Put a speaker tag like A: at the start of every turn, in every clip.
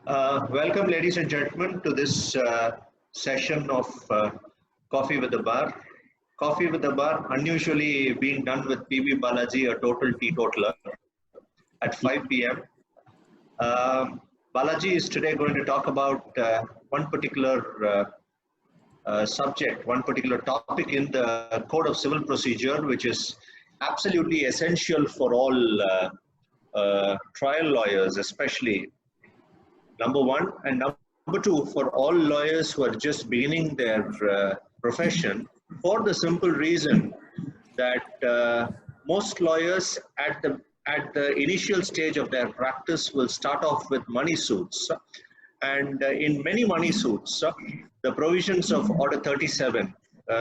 A: Welcome, ladies and gentlemen, to this session of Coffee with the Bar. Coffee with the Bar, unusually being done with B Balaji, a total teetotaler, at 5 p.m. Balaji is today going to talk about one particular subject, one particular topic in the Code of Civil Procedure, which is absolutely essential for all trial lawyers, especially. Number one, and number two, for all lawyers who are just beginning their profession, for the simple reason that most lawyers at the initial stage of their practice will start off with money suits, and in many money suits, the provisions of Order 37,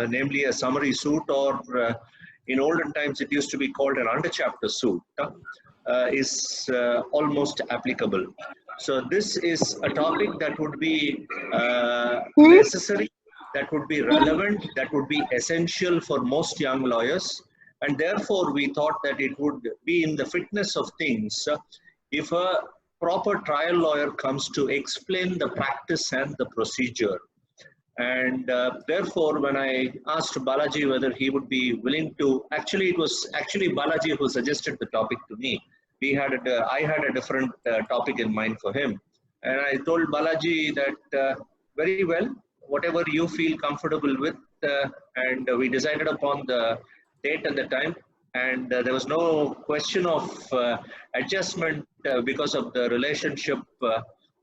A: namely a summary suit, or in olden times it used to be called an under chapter suit, is almost applicable. So this is a topic that would be necessary, that would be relevant, that would be essential for most young lawyers. And therefore, we thought that it would be in the fitness of things if a proper trial lawyer comes to explain the practice and the procedure. And therefore, when I asked Balaji whether he would be willing to, it was Balaji who suggested the topic to me. I had a different topic in mind for him, and I told Balaji that very well, whatever you feel comfortable with, and we decided upon the date and the time, and there was no question of adjustment because of the relationship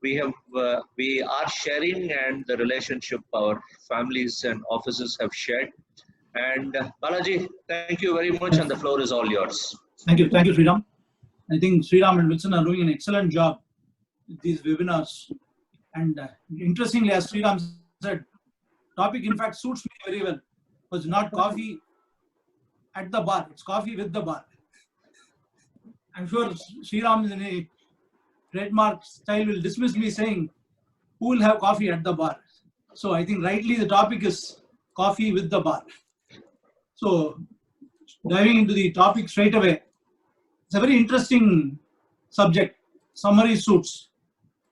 A: we are sharing and the relationship our families and offices have shared. And Balaji, thank you very much, and the floor is all yours.
B: Thank you, Sriram. I think Sriram and Wilson are doing an excellent job with these webinars. And interestingly, as Sriram said, topic in fact suits me very well. It's not coffee at the bar, it's coffee with the bar. I'm sure Sriram in a trademark style will dismiss me saying, who will have coffee at the bar? So I think rightly the topic is coffee with the bar. So diving into the topic straight away, it's a very interesting subject, summary suits.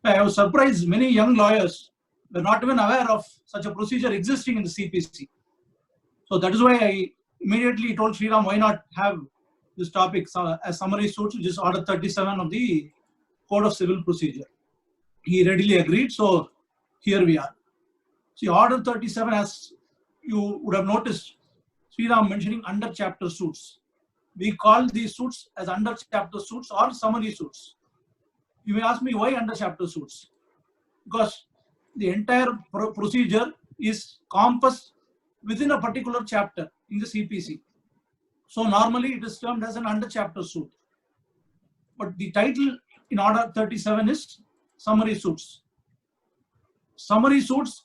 B: I was surprised many young lawyers were not even aware of such a procedure existing in the CPC. So that is why I immediately told Sriram, why not have this topic as summary suits, which is Order 37 of the Code of Civil Procedure. He readily agreed, so here we are. See, Order 37, as you would have noticed, Sriram mentioning under chapter suits. We call these suits as under chapter suits or summary suits. You may ask me why under chapter suits? Because the entire procedure is compassed within a particular chapter in the CPC. So normally it is termed as an under chapter suit. But the title in Order 37 is summary suits. Summary suits,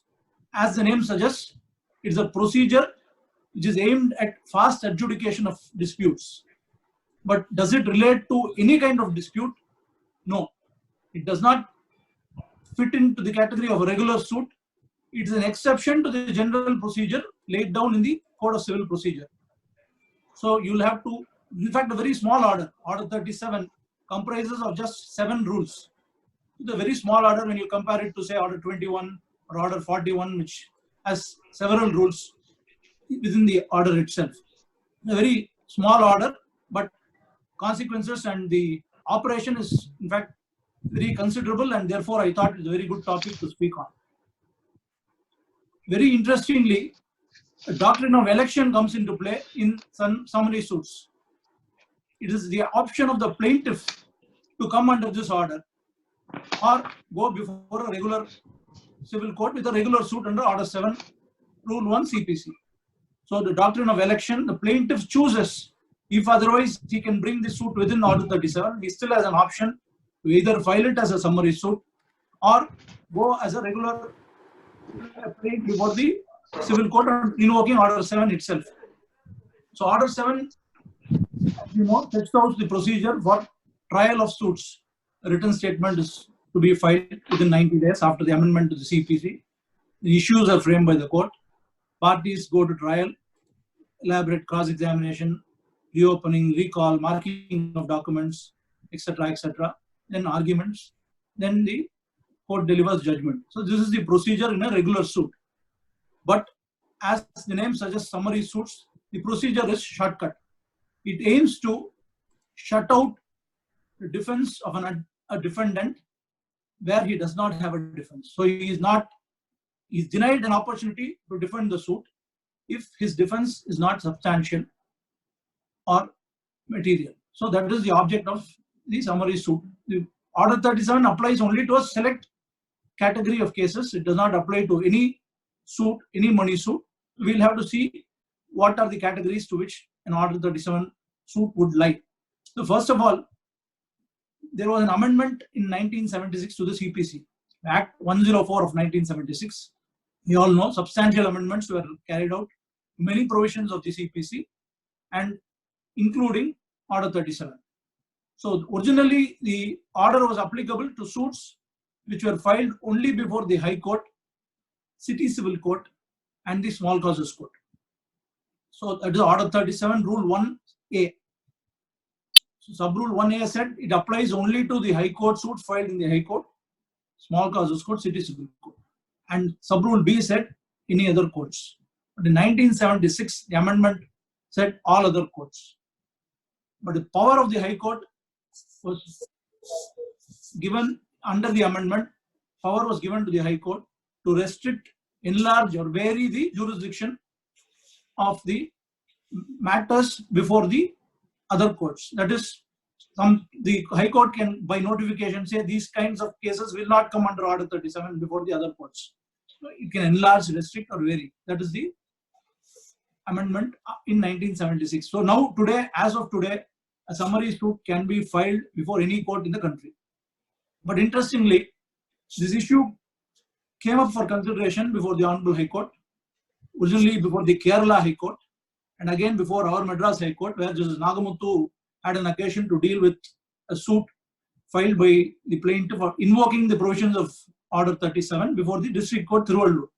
B: as the name suggests, it is a procedure which is aimed at fast adjudication of disputes. But does it relate to any kind of dispute? No. It does not fit into the category of a regular suit. It is an exception to the general procedure laid down in the Code of Civil Procedure. So you will have to, in fact, a very small order, Order 37, comprises of just 7 rules. It's a very small order when you compare it to, say, Order 21 or Order 41, which has several rules within the order itself. A very small order, but consequences and the operation is in fact very considerable, and therefore I thought it's a very good topic to speak on. Very interestingly, the doctrine of election comes into play in some summary suits. It is the option of the plaintiff to come under this order or go before a regular civil court with a regular suit under Order 7, Rule 1 CPC. So the doctrine of election, the plaintiff chooses. If otherwise, he can bring the suit within Order 37. He still has an option to either file it as a summary suit or go as a regular plaintiff before the civil court and invoking Order 7 itself. So Order 7, as you know, sets out the procedure for trial of suits. A written statement is to be filed within 90 days after the amendment to the CPC. The issues are framed by the court. Parties go to trial, elaborate cross-examination, reopening, recall, marking of documents, etc., etc. Then arguments. Then the court delivers judgment. So this is the procedure in a regular suit. But as the name suggests, summary suits, the procedure is shortcut. It aims to shut out the defense of a defendant where he does not have a defense. So he is denied an opportunity to defend the suit if his defense is not substantial or material. So that is the object of the summary suit. The Order 37 applies only to a select category of cases. It does not apply to any suit, any money suit. We'll have to see what are the categories to which an Order 37 suit would lie. So first of all, there was an amendment in 1976 to the CPC, Act 104 of 1976. You all know substantial amendments were carried out to many provisions of the CPC and including Order 37. So originally the order was applicable to suits which were filed only before the High Court, City Civil Court and the Small Causes Court. So that is Order 37, Rule 1A. So Sub Rule 1A said it applies only to the High Court suits filed in the High Court, Small Causes Court, City Civil Court. And Sub Rule B said any other courts. But in 1976, the amendment said all other courts. But the power of the High Court was given under the amendment, power was given to the High Court to restrict, enlarge or vary the jurisdiction of the matters before the other courts. That is, the High Court can by notification say these kinds of cases will not come under Order 37 before the other courts. So it can enlarge, restrict or vary. That is the amendment in 1976. So now today, as of today, a summary suit can be filed before any court in the country. But interestingly, this issue came up for consideration before the Honorable High Court, originally before the Kerala High Court, and again before our Madras High Court, where Justice Nagamuthu had an occasion to deal with a suit filed by the plaintiff for invoking the provisions of Order 37 before the District Court Thiruvallur.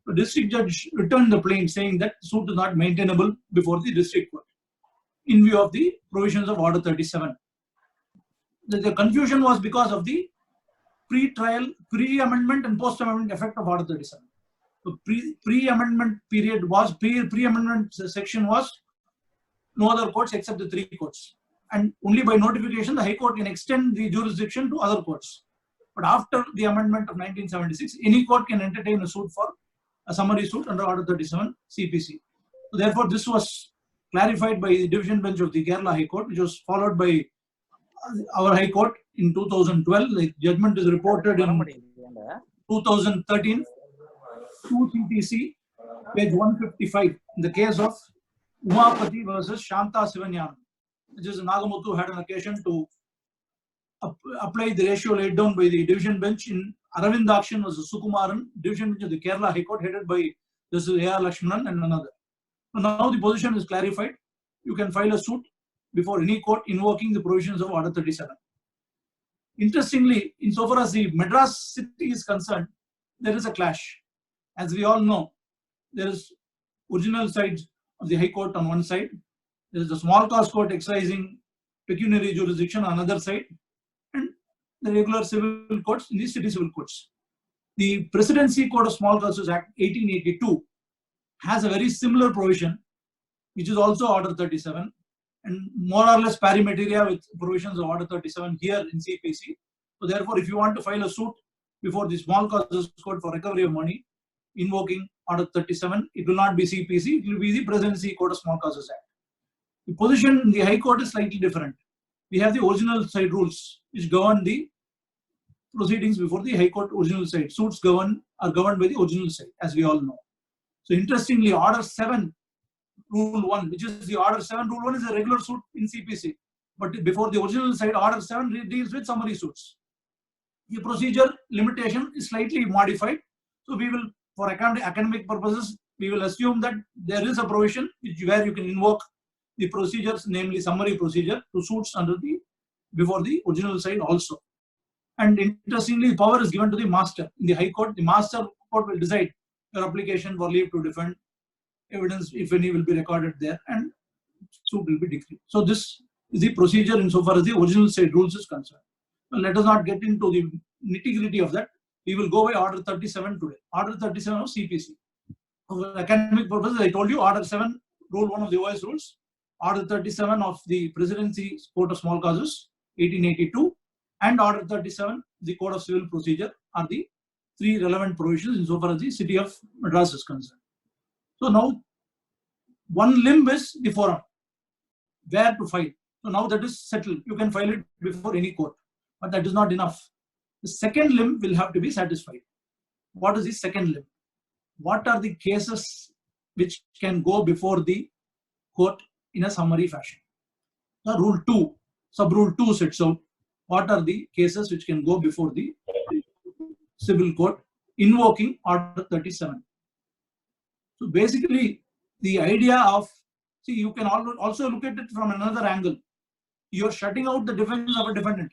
B: The District Judge returned the plaint saying that the suit is not maintainable before the District Court in view of the provisions of Order 37. The confusion was because of the pre-trial, pre-amendment and post-amendment effect of Order 37. The pre-amendment period was, pre-amendment section was no other courts except the three courts. And only by notification, the High Court can extend the jurisdiction to other courts. But after the amendment of 1976, any court can entertain a suit for a summary suit under Order 37 CPC. So therefore, this was clarified by the Division Bench of the Kerala High Court, which was followed by our High Court in 2012. The judgment is reported in 2013, 2 CTC, page 155, in the case of Umapati versus Shanta Sivanyan. Justice Nagamuthu had an occasion to apply the ratio laid down by the Division Bench in Aravindakshan versus Sukumaran, Division Bench of the Kerala High Court, headed by Justice A.R. Lakshmanan and another. So now the position is clarified. You can file a suit before any court invoking the provisions of Order 37. Interestingly, insofar as the Madras city is concerned, there is a clash. As we all know, there is original side of the High Court on one side, there is the Small Cause Court exercising pecuniary jurisdiction on another side, and the regular civil courts in the city civil courts. The Presidency Code of Small Causes Act 1882 has a very similar provision, which is also Order 37, and more or less pari materia with provisions of Order 37 here in CPC. So therefore, if you want to file a suit before the Small Causes Court for recovery of money, invoking Order 37, it will not be CPC, it will be the Presidency Code of Small Causes Act. The position in the High Court is slightly different. We have the original side rules which govern the proceedings before the High Court original side. Suits are governed by the original side, as we all know. So interestingly, Order 7, Rule 1, which is the Order 7, Rule 1 is a regular suit in CPC. But before the original side, Order 7 deals with summary suits. The procedure limitation is slightly modified. So we will, for academic purposes, we will assume that there is a provision where you can invoke the procedures, namely summary procedure, to suits before the original side also. And interestingly, power is given to the master. In the High Court, the master court will decide your application for leave to defend, evidence, if any, will be recorded there, and suit will be decreed. So this is the procedure insofar as the original side rules is concerned. Well, let us not get into the nitty-gritty of that, we will go by Order 37 today. Order 37 of CPC. For academic purposes, I told you Order 7, Rule 1 of the OS rules, Order 37 of the Presidency Court of Small Causes, 1882, and Order 37, the Code of Civil Procedure are the three relevant provisions insofar as the city of Madras is concerned. So now, one limb is the forum, where to file. So now that is settled. You can file it before any court, but that is not enough. The second limb will have to be satisfied. What is the second limb? What are the cases which can go before the court in a summary fashion? The Rule 2, Sub-Rule 2 sets out what are the cases which can go before the civil court invoking Order 37. So basically, the idea of, see, you can also look at it from another angle. You are shutting out the defense of a defendant.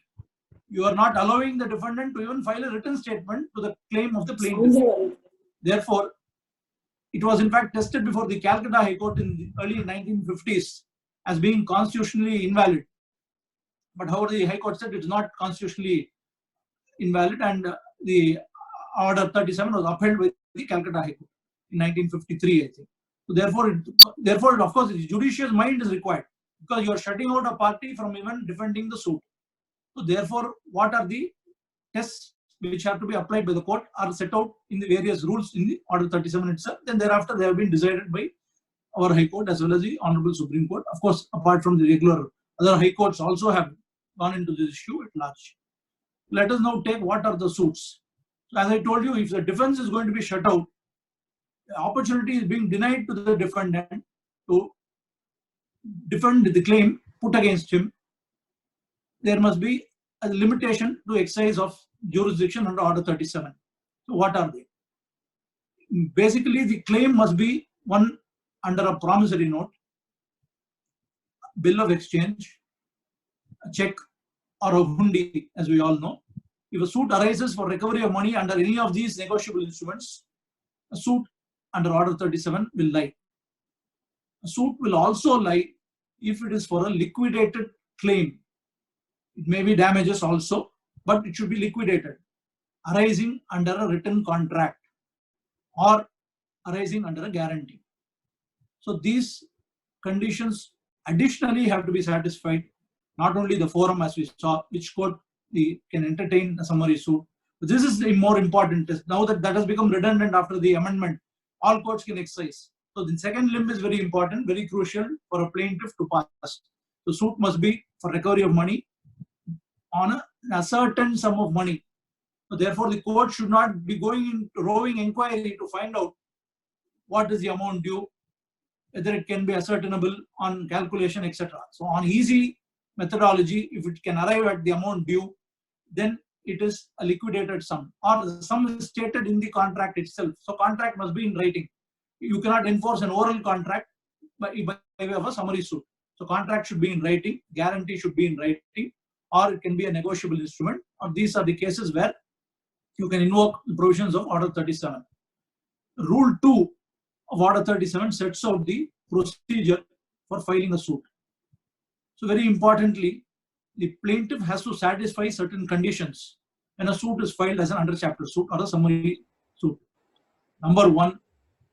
B: You are not allowing the defendant to even file a written statement to the claim of the plaintiff. Therefore, it was in fact tested before the Calcutta High Court in the early 1950s as being constitutionally invalid. But however, the High Court said it is not constitutionally invalid, and the Order 37 was upheld by the Calcutta High Court in 1953, I think. So therefore, of course, the judicious mind is required because you are shutting out a party from even defending the suit. So therefore, what are the tests which have to be applied by the court are set out in the various rules in the Order 37 itself. Then thereafter, they have been decided by our High Court as well as the Honorable Supreme Court. Of course, apart from the regular, other High Courts also have gone into this issue at large. Let us now take what are the suits. So as I told you, if the defense is going to be shut out, the opportunity is being denied to the defendant to defend the claim put against him. There must be a limitation to exercise of jurisdiction under Order 37. So what are they? Basically, the claim must be one under a promissory note, bill of exchange, a check, or a hundi, as we all know. If a suit arises for recovery of money under any of these negotiable instruments, a suit under Order 37 will lie. A suit will also lie if it is for a liquidated claim. It may be damages also, but it should be liquidated, arising under a written contract or arising under a guarantee. So these conditions additionally have to be satisfied. Not only the forum, as we saw, which court can entertain a summary suit. But this is the more important test. Now that has become redundant after the amendment, all courts can exercise. So the second limb is very important, very crucial for a plaintiff to pass. The suit must be for recovery of money on a certain sum of money. So therefore, the court should not be going into roving inquiry to find out what is the amount due, whether it can be ascertainable on calculation, etc. So on easy methodology, if it can arrive at the amount due, then it is a liquidated sum, or the sum is stated in the contract itself. So contract must be in writing. You cannot enforce an oral contract by way of a summary suit. So contract should be in writing, guarantee should be in writing, or it can be a negotiable instrument. Or these are the cases where you can invoke the provisions of Order 37. Rule 2 of Order 37 sets out the procedure for filing a suit. So very importantly, the plaintiff has to satisfy certain conditions when a suit is filed as an under chapter suit or a summary suit. Number one,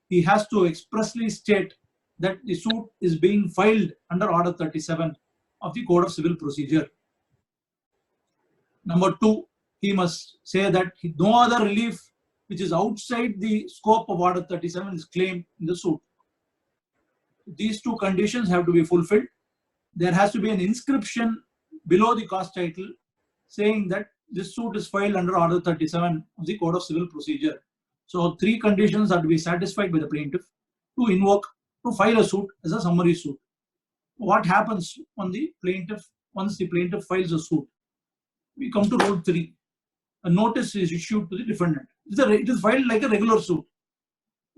B: he has to expressly state that the suit is being filed under Order 37 of the Code of Civil Procedure. Number two, he must say that no other relief which is outside the scope of Order 37 is claimed in the suit. These two conditions have to be fulfilled. There has to be an inscription below the cause title saying that this suit is filed under Order 37 of the Code of Civil Procedure. So three conditions are to be satisfied by the plaintiff to file a suit as a summary suit. What happens once the plaintiff files a suit? We come to Rule 3. A notice is issued to the defendant. It is filed like a regular suit,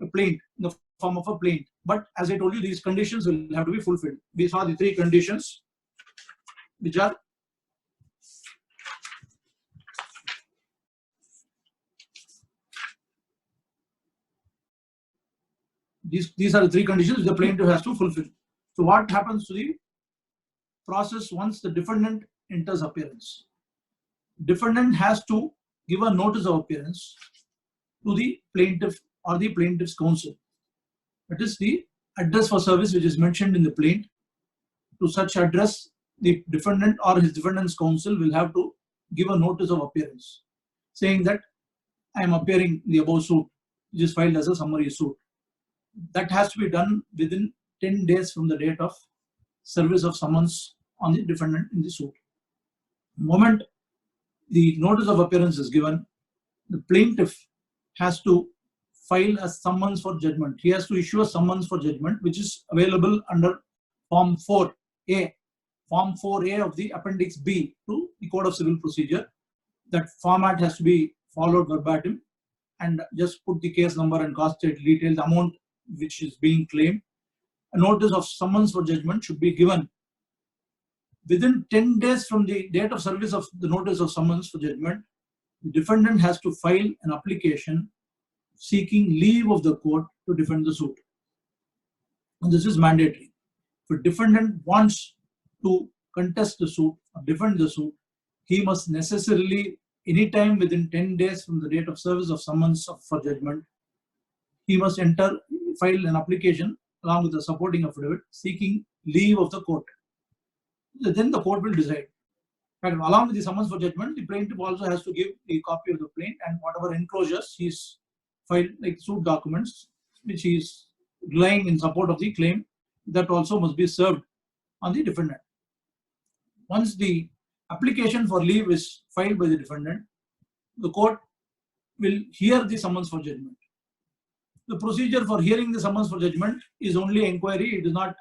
B: a plaint, in the form of a plaint. But as I told you, these conditions will have to be fulfilled. We saw the three conditions, which are these are the three conditions the plaintiff has to fulfill. So what happens to the process once the defendant enters appearance? Defendant has to give a notice of appearance to the plaintiff or the plaintiff's counsel. That is the address for service which is mentioned in the plaint. To such address, the defendant or his defendant's counsel will have to give a notice of appearance, saying that I am appearing in the above suit, which is filed as a summary suit. That has to be done within 10 days from the date of service of summons on the defendant in the suit. The moment the notice of appearance is given, the plaintiff has to file a summons for judgment. He has to issue a summons for judgment, which is available under Form 4A. Form 4A of the Appendix B to the Code of Civil Procedure. That format has to be followed verbatim, and just put the case number and cost details, amount which is being claimed. A notice of summons for judgment should be given within 10 days from the date of service of the notice of summons for judgment. The defendant has to file an application seeking leave of the court to defend the suit. And this is mandatory. If a defendant wants to contest the suit or defend the suit, he must necessarily, anytime within 10 days from the date of service of summons for judgment, he must file an application along with a supporting affidavit seeking leave of the court. Then the court will decide. And along with the summons for judgment, the plaintiff also has to give a copy of the plaint and whatever enclosures he's filed, like suit documents, which he is relying in support of the claim, that also must be served on the defendant. Once the application for leave is filed by the defendant, the court will hear the summons for judgment. The procedure for hearing the summons for judgment is only inquiry. It is not,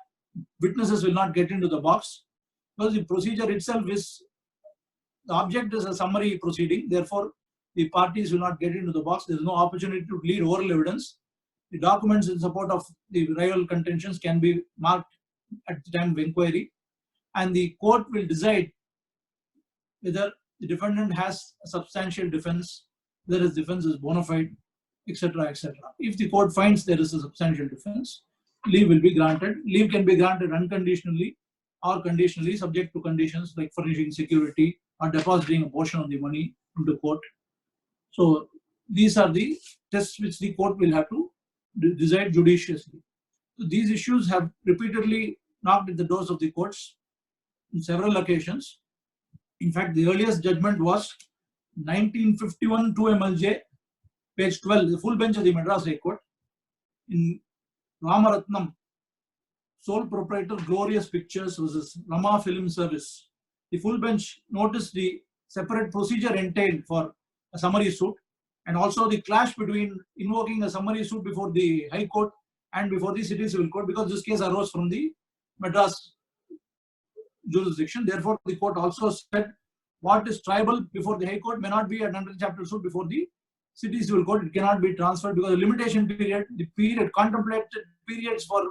B: witnesses will not get into the box, because the procedure itself is, the object is a summary proceeding. Therefore, the parties will not get into the box. There is no opportunity to lead oral evidence. The documents in support of the rival contentions can be marked at the time of inquiry, and the court will decide whether the defendant has a substantial defense, whether his defense is bona fide, etc., etc. If the court finds there is a substantial defense, leave will be granted. Leave can be granted unconditionally or conditionally, subject to conditions like furnishing security or depositing a portion of the money into court. So these are the tests which the court will have to decide judiciously. So these issues have repeatedly knocked at the doors of the courts on several occasions. In fact, the earliest judgment was 1951 2 MLJ, page 12, the full bench of the Madras High Court, in Ramaratnam, sole proprietor Glorious Pictures versus Rama Film Service. The full bench noticed the separate procedure entailed for a summary suit, and also the clash between invoking a summary suit before the High Court and before the City Civil Court, because this case arose from the Madras jurisdiction. Therefore, the court also said what is tribal before the High Court may not be an under chapter suit before the City Civil Court. It cannot be transferred because the limitation period, the period contemplated periods for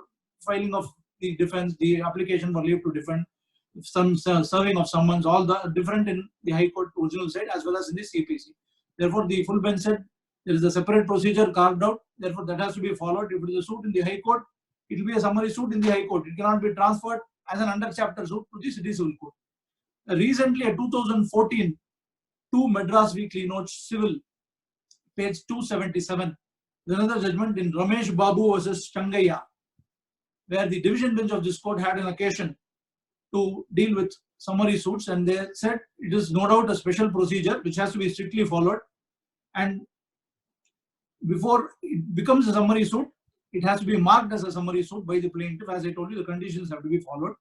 B: filing of the defense, the application for leave to defend, some serving of summons, all the different in the High Court original side as well as in the CPC. Therefore, the full bench said there is a separate procedure carved out. Therefore, that has to be followed. If it is a suit in the High Court, it will be a summary suit in the High Court. It cannot be transferred as an under chapter suit to the City Civil Court. Recently, a 2014 2 Madras Weekly Notes Civil, page 277, another judgment in Ramesh Babu versus Changaya, where the division bench of this court had an occasion to deal with summary suits, and they said it is no doubt a special procedure which has to be strictly followed, and before it becomes a summary suit, it has to be marked as a summary suit by the plaintiff. As I told you, the conditions have to be followed.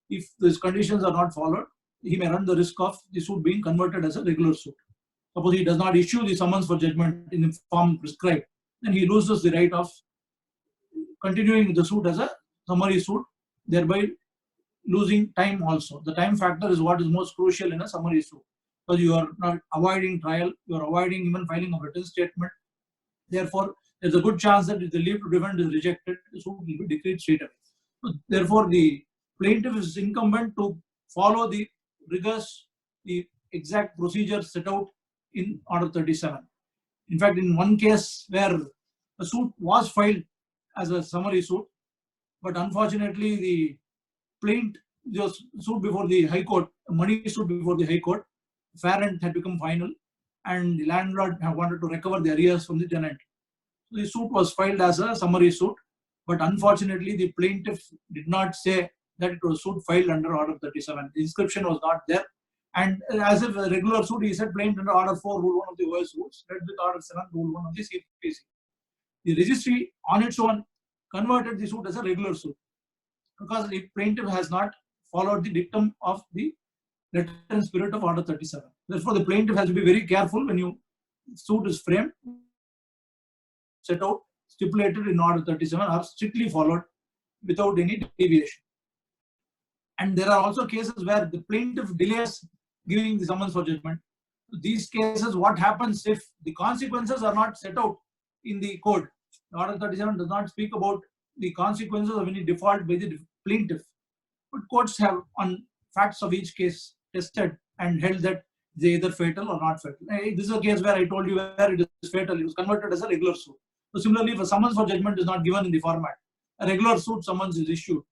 B: If these conditions are not followed, he may run the risk of the suit being converted as a regular suit. Suppose he does not issue the summons for judgment in the form prescribed, then he loses the right of continuing the suit as a summary suit, thereby losing time also. The time factor is what is most crucial in a summary suit, because you are not avoiding trial, you are avoiding even filing of written statement. Therefore, there is a good chance that if the leave to defend is rejected, the suit will be decreed straight away. So, therefore, the plaintiff is incumbent to follow the rigors, the exact procedure set out in Order 37. In fact, in one case where a suit was filed as a summary suit, but unfortunately the suit before the High Court, a money suit before the High Court, Farrant had become final, and the landlord wanted to recover the arrears from the tenant. The suit was filed as a summary suit, but unfortunately the plaintiff did not say that it was a suit filed under Order 37. The inscription was not there, and as if a regular suit, he said plaintiff under Order 4, Rule 1 of the OS rules, read with Order 7, Rule 1 of the CPC. The registry on its own converted the suit as a regular suit because the plaintiff has not followed the dictum of the letter and spirit of Order 37. Therefore, the plaintiff has to be very careful when you suit is framed, set out, stipulated in Order 37 are strictly followed without any deviation. And there are also cases where the plaintiff delays giving the summons for judgment. These cases, what happens if the consequences are not set out in the code? Order 37 does not speak about the consequences of any default by the plaintiff. But courts have, on facts of each case, tested and held that they are either fatal or not fatal. This is a case where I told you where it is fatal. It was converted as a regular suit. So similarly, if a summons for judgment is not given in the format, a regular suit summons is issued,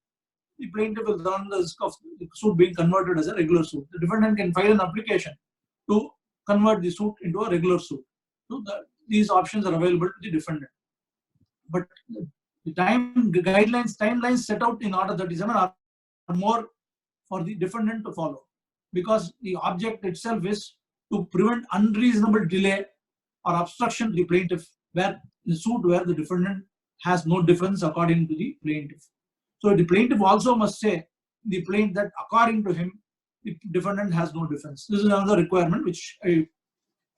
B: the plaintiff will run the risk of the suit being converted as a regular suit. The defendant can file an application to convert the suit into a regular suit. So these options are available to the defendant. But the timelines set out in Order 37 are more for the defendant to follow, because the object itself is to prevent unreasonable delay or obstruction to the plaintiff where the suit where the defendant has no defense according to the plaintiff. So the plaintiff also must say the plaintiff that according to him the defendant has no defense. This is another requirement which I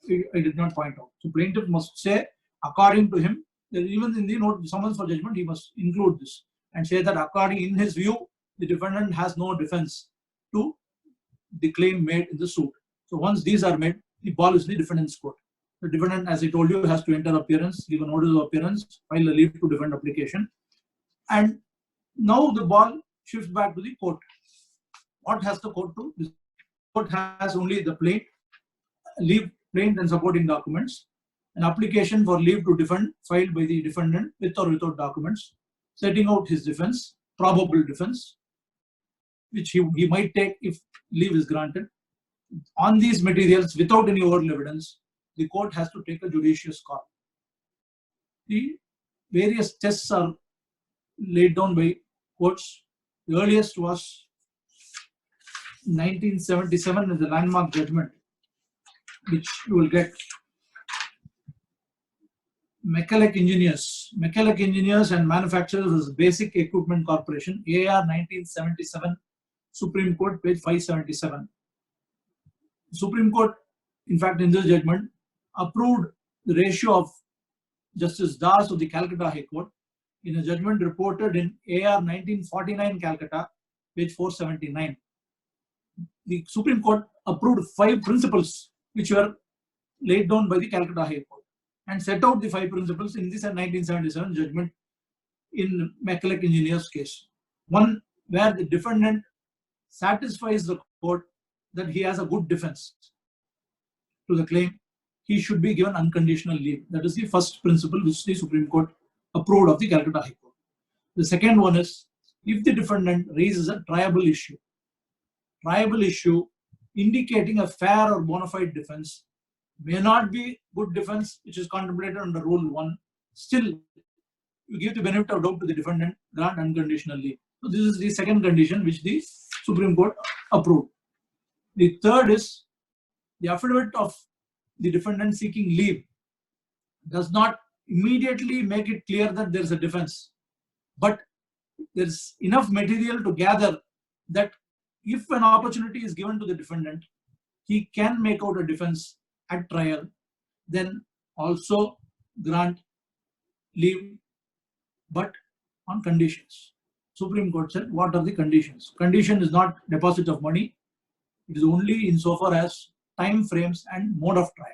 B: did not point out. So plaintiff must say according to him, even in the note summons for judgment he must include this and say that according in his view the defendant has no defense to the claim made in the suit. So once these are made, the ball is the defendant's court. The defendant, as I told you, has to enter appearance, give a notice of appearance, file a leave to defend application, and now the ball shifts back to the court. What has the court to do? The court has only the plaint, leave, plaint and supporting documents, an application for leave to defend filed by the defendant with or without documents, setting out his defense, probable defense, which he might take if leave is granted. On these materials, without any oral evidence, the court has to take a judicious call. The various tests are laid down by courts. The earliest was 1977 in the landmark judgment, which you will get. McCulloch Engineers and Manufacturers is Basic Equipment Corporation, AR 1977, Supreme Court, page 577. Supreme Court, in fact, in this judgment, approved the ratio of Justice Das of the Calcutta High Court in a judgment reported in AR 1949 Calcutta, page 479. The Supreme Court approved 5 principles which were laid down by the Calcutta High Court and set out the 5 principles in this 1977 judgment in McCulloch Engineers case. One, where the defendant satisfies the court that he has a good defense to the claim, he should be given unconditional leave. That is the first principle which the Supreme Court approved of the Calcutta High Court. The second one is, if the defendant raises a triable issue indicating a fair or bona fide defense, may not be good defense which is contemplated under Rule 1, still you give the benefit of doubt to the defendant, grant unconditional leave. So this is the second condition which the Supreme Court approved. The third is, the affidavit of the defendant seeking leave does not immediately make it clear that there is a defense, but there is enough material to gather that if an opportunity is given to the defendant, he can make out a defense at trial, then also grant leave, but on conditions. Supreme Court said, what are the conditions? Condition is not deposit of money. It is only insofar as time frames and mode of trial.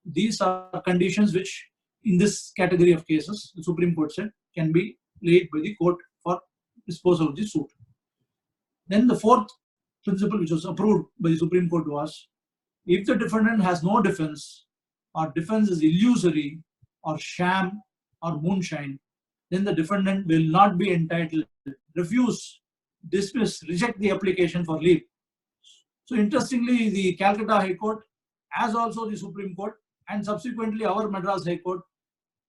B: These are conditions which, in this category of cases, the Supreme Court said can be laid by the court for disposal of the suit. Then the fourth principle which was approved by the Supreme Court was, if the defendant has no defense, or defense is illusory or sham or moonshine, then the defendant will not be entitled to refuse, dismiss, reject the application for leave. So interestingly, the Calcutta High Court as also the Supreme Court and subsequently our Madras High Court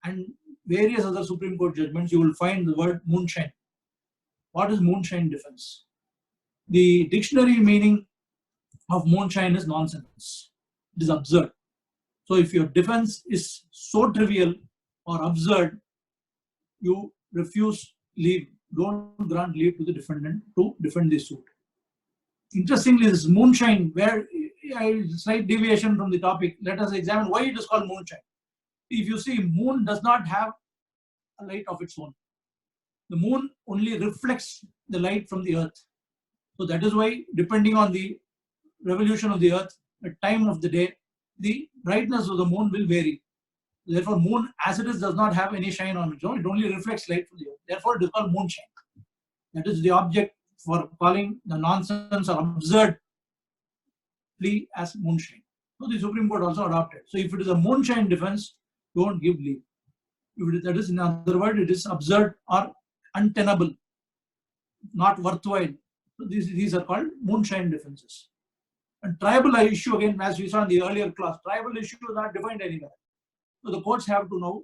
B: and various other Supreme Court judgments, you will find the word moonshine. What is moonshine defense? The dictionary meaning of moonshine is nonsense. It is absurd. So if your defense is so trivial or absurd, you refuse leave, don't grant leave to the defendant to defend the suit. Interestingly, this moonshine, where a slight deviation from the topic, let us examine why it is called moonshine. If you see, moon does not have a light of its own. The moon only reflects the light from the earth. So that is why, depending on the revolution of the earth, the time of the day, the brightness of the moon will vary. Therefore, moon as it is does not have any shine on its own. It only reflects light from the earth. Therefore, it is called moonshine. That is the object for calling the nonsense or absurd plea as moonshine. So the Supreme Court also adopted. So if it is a moonshine defense, don't give leave. That is, in other words, it is absurd or untenable, not worthwhile. So these are called moonshine defenses. And tribal issue, again, as we saw in the earlier class, tribal issue is not defined anywhere. So the courts have to now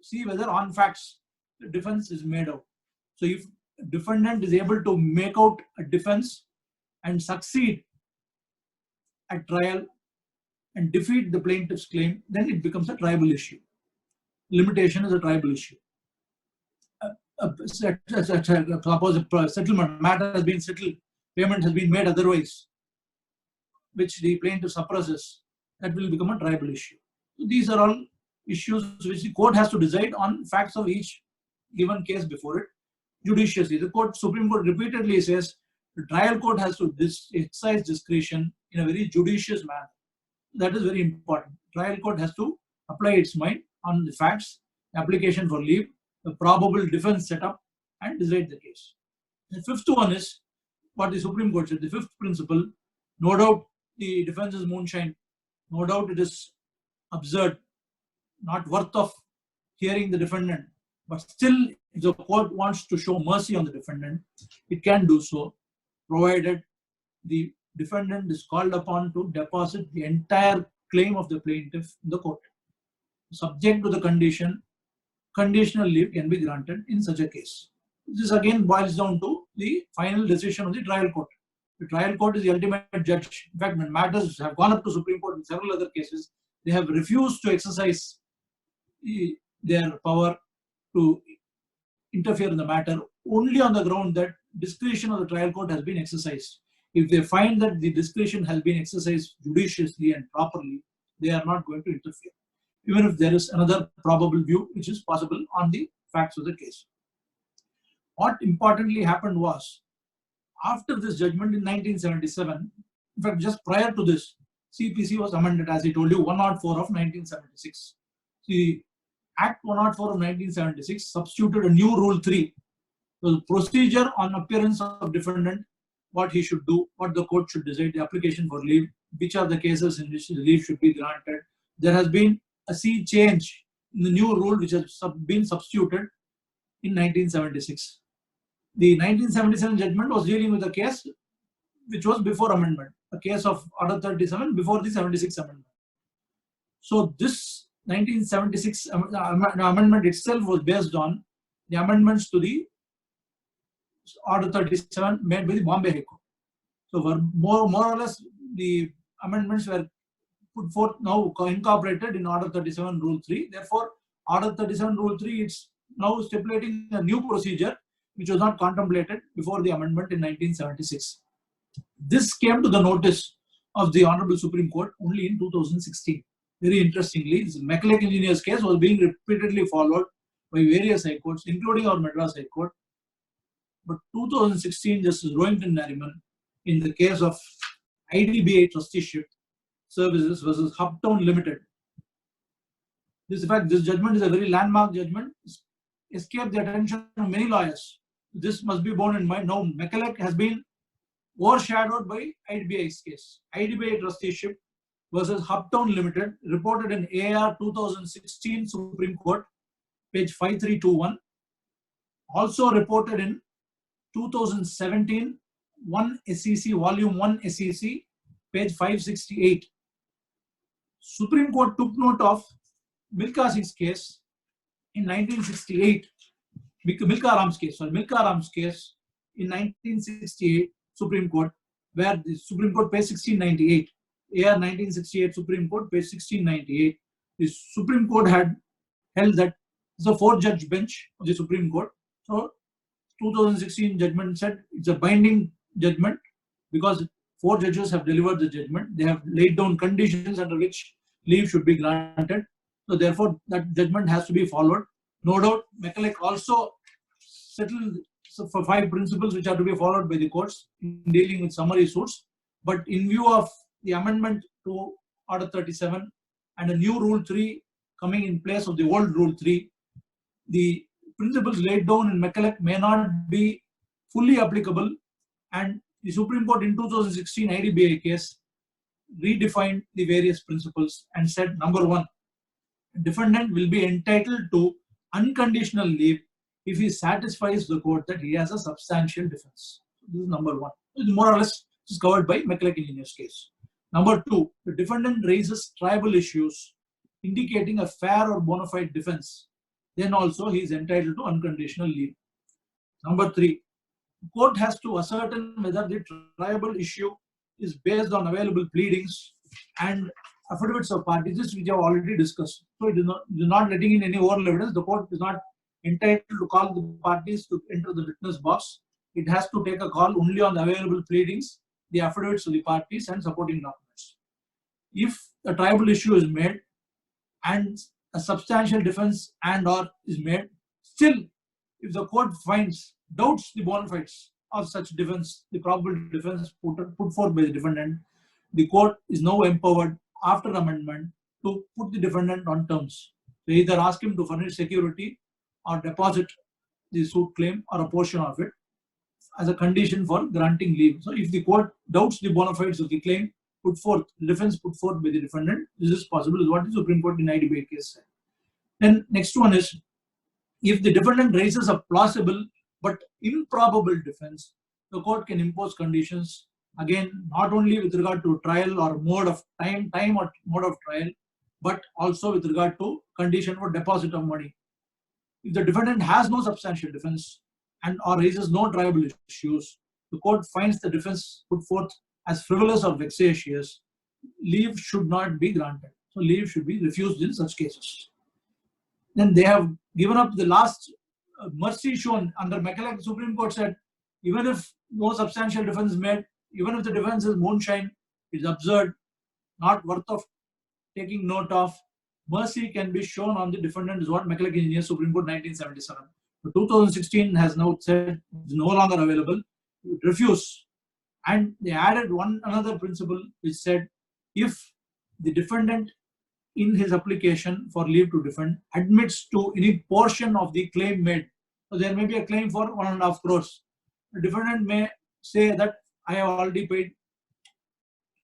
B: see whether on facts the defense is made out. So if a defendant is able to make out a defense and succeed at trial and defeat the plaintiff's claim, then it becomes a tribal issue. Limitation is a tribal issue. Suppose a settlement matter has been settled, payment has been made otherwise, which the plaintiff suppresses, that will become a tribal issue. So these are all issues which the court has to decide on facts of each given case before it judiciously. The Supreme Court repeatedly says the trial court has to exercise discretion in a very judicious manner. That is very important. Trial court has to apply its mind on the facts, application for leave, the probable defense setup, and decide the case. The fifth one is what the Supreme Court said. The fifth principle, no doubt the defense is moonshine. No doubt it is absurd, not worth of hearing the defendant. But still, if the court wants to show mercy on the defendant, it can do so, provided the defendant is called upon to deposit the entire claim of the plaintiff in the court. Subject to the condition, conditional leave can be granted in such a case. This again boils down to the final decision of the trial court. The trial court is the ultimate judge. In fact, when matters have gone up to Supreme Court in several other cases, they have refused to exercise their power to interfere in the matter only on the ground that discretion of the trial court has been exercised. If they find that the discretion has been exercised judiciously and properly, they are not going to interfere, even if there is another probable view which is possible on the facts of the case. What importantly happened was, after this judgment in 1977, in fact, just prior to this, CPC was amended, as I told you, 104 of 1976. The Act 104 of 1976 substituted a new Rule 3. So the procedure on appearance of defendant, what he should do, what the court should decide, the application for leave, which are the cases in which the leave should be granted. There has been a sea change in the new rule which has been substituted in 1976. The 1977 judgment was dealing with a case which was before amendment, a case of Order 37 before the 76 amendment. So this 1976 amendment itself was based on the amendments to the Order 37 made by the Bombay High Court. So more or less the amendments were put forth, now incorporated in Order 37 Rule 3. Therefore, Order 37 Rule 3 it's now stipulating a new procedure which was not contemplated before the amendment in 1976. This came to the notice of the Honorable Supreme Court only in 2016. Very interestingly, this McLeod Engineers case was being repeatedly followed by various high courts, including our Madras High Court. But 2016, Justice Rohington Nariman, in the case of IDBI Trusteeship Services versus Hubtown Limited. This judgment is a very landmark judgment. Escaped the attention of many lawyers. This must be borne in mind. Now, McLeod has been overshadowed by IDBI's case. IDBI Trusteeship versus Hubtown Limited, reported in AR 2016 Supreme Court, page 5321. Also reported in 2017 1 SEC, Volume 1 SEC, page 568. Supreme Court took note of Milka Singh's case in 1968. Milka Ram's case in 1968 Supreme Court, where the Supreme Court page 1698, AR 1968 Supreme Court page 1698, the Supreme Court had held that it's a 4-judge bench of the Supreme Court. So 2016 judgment said it's a binding judgment because 4 judges have delivered the judgment. They have laid down conditions under which leave should be granted. So therefore, that judgment has to be followed. No doubt, McCulloch also settled for 5 principles which are to be followed by the courts in dealing with summary suits. But in view of the amendment to Order 37 and a new Rule 3 coming in place of the old Rule 3, the principles laid down in McCulloch may not be fully applicable, and the Supreme Court in 2016 IDBI case redefined the various principles and said, number 1, defendant will be entitled to unconditional leave if he satisfies the court that he has a substantial defense. This is number 1. This is more or less is covered by McCulloch Engineers case. Number 2, the defendant raises tribal issues indicating a fair or bona fide defense. Then also he is entitled to unconditional leave. Number 3, the court has to ascertain whether the tribal issue is based on available pleadings and affidavits of parties, which we have already discussed. So it is not letting in any oral evidence. The court is not entitled to call the parties to enter the witness box. It has to take a call only on the available pleadings, the affidavits of the parties, and supporting documents. If a tribal issue is made and a substantial defense and/or is made, still, if the court doubts the bona fides of such defense, the probable defense put forth by the defendant, the court is now empowered after amendment to put the defendant on terms. They either ask him to furnish security or deposit the suit claim or a portion of it as a condition for granting leave. So if the court doubts the bona fides of the claim defense put forth by the defendant, this is possible, is what the Supreme Court in IDBI case said. Then next one is, if the defendant raises a plausible but improbable defense, the court can impose conditions, again, not only with regard to trial or mode of time or mode of trial, but also with regard to condition for deposit of money. If the defendant has no substantial defense and or raises no tribal issues, the court finds the defense put forth as frivolous or vexatious, leave should not be granted. So leave should be refused in such cases. Then they have given up the last mercy shown under McCulloch. The Supreme Court said, even if no substantial defense is made, even if the defense is moonshine, it's absurd, not worth of taking note of, mercy can be shown on the defendant, is what McCulloch Engineers Supreme Court 1977. But 2016 has now said it's no longer available. It refused. And they added another principle which said, if the defendant in his application for leave to defend admits to any portion of the claim made, so there may be a claim for 1.5 crores. The defendant may say that I have already paid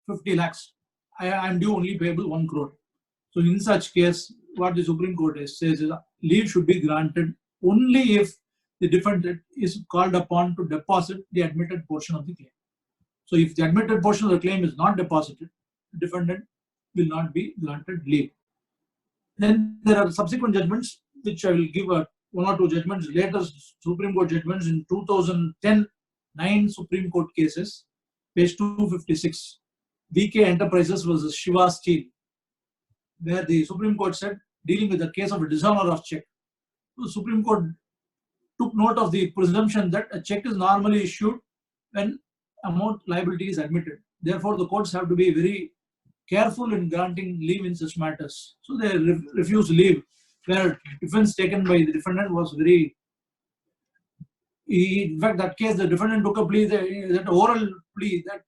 B: 50 lakhs. I am due only payable 1 crore. So in such case, what the Supreme Court says is leave should be granted only if the defendant is called upon to deposit the admitted portion of the claim. So if the admitted portion of the claim is not deposited, the defendant will not be granted leave. Then there are subsequent judgments, which I will give 1 or 2 judgments, later Supreme Court judgments in 2010, 9 Supreme Court cases, page 256, BK Enterprises versus Shiva Steel, where the Supreme Court said, dealing with the case of a dishonor of check, the Supreme Court took note of the presumption that a check is normally issued when amount liability is admitted. Therefore, the courts have to be very careful in granting leave in such matters. So they refused leave, where defense taken by the defendant was very. In fact, that case, the defendant took a plea, that oral plea, that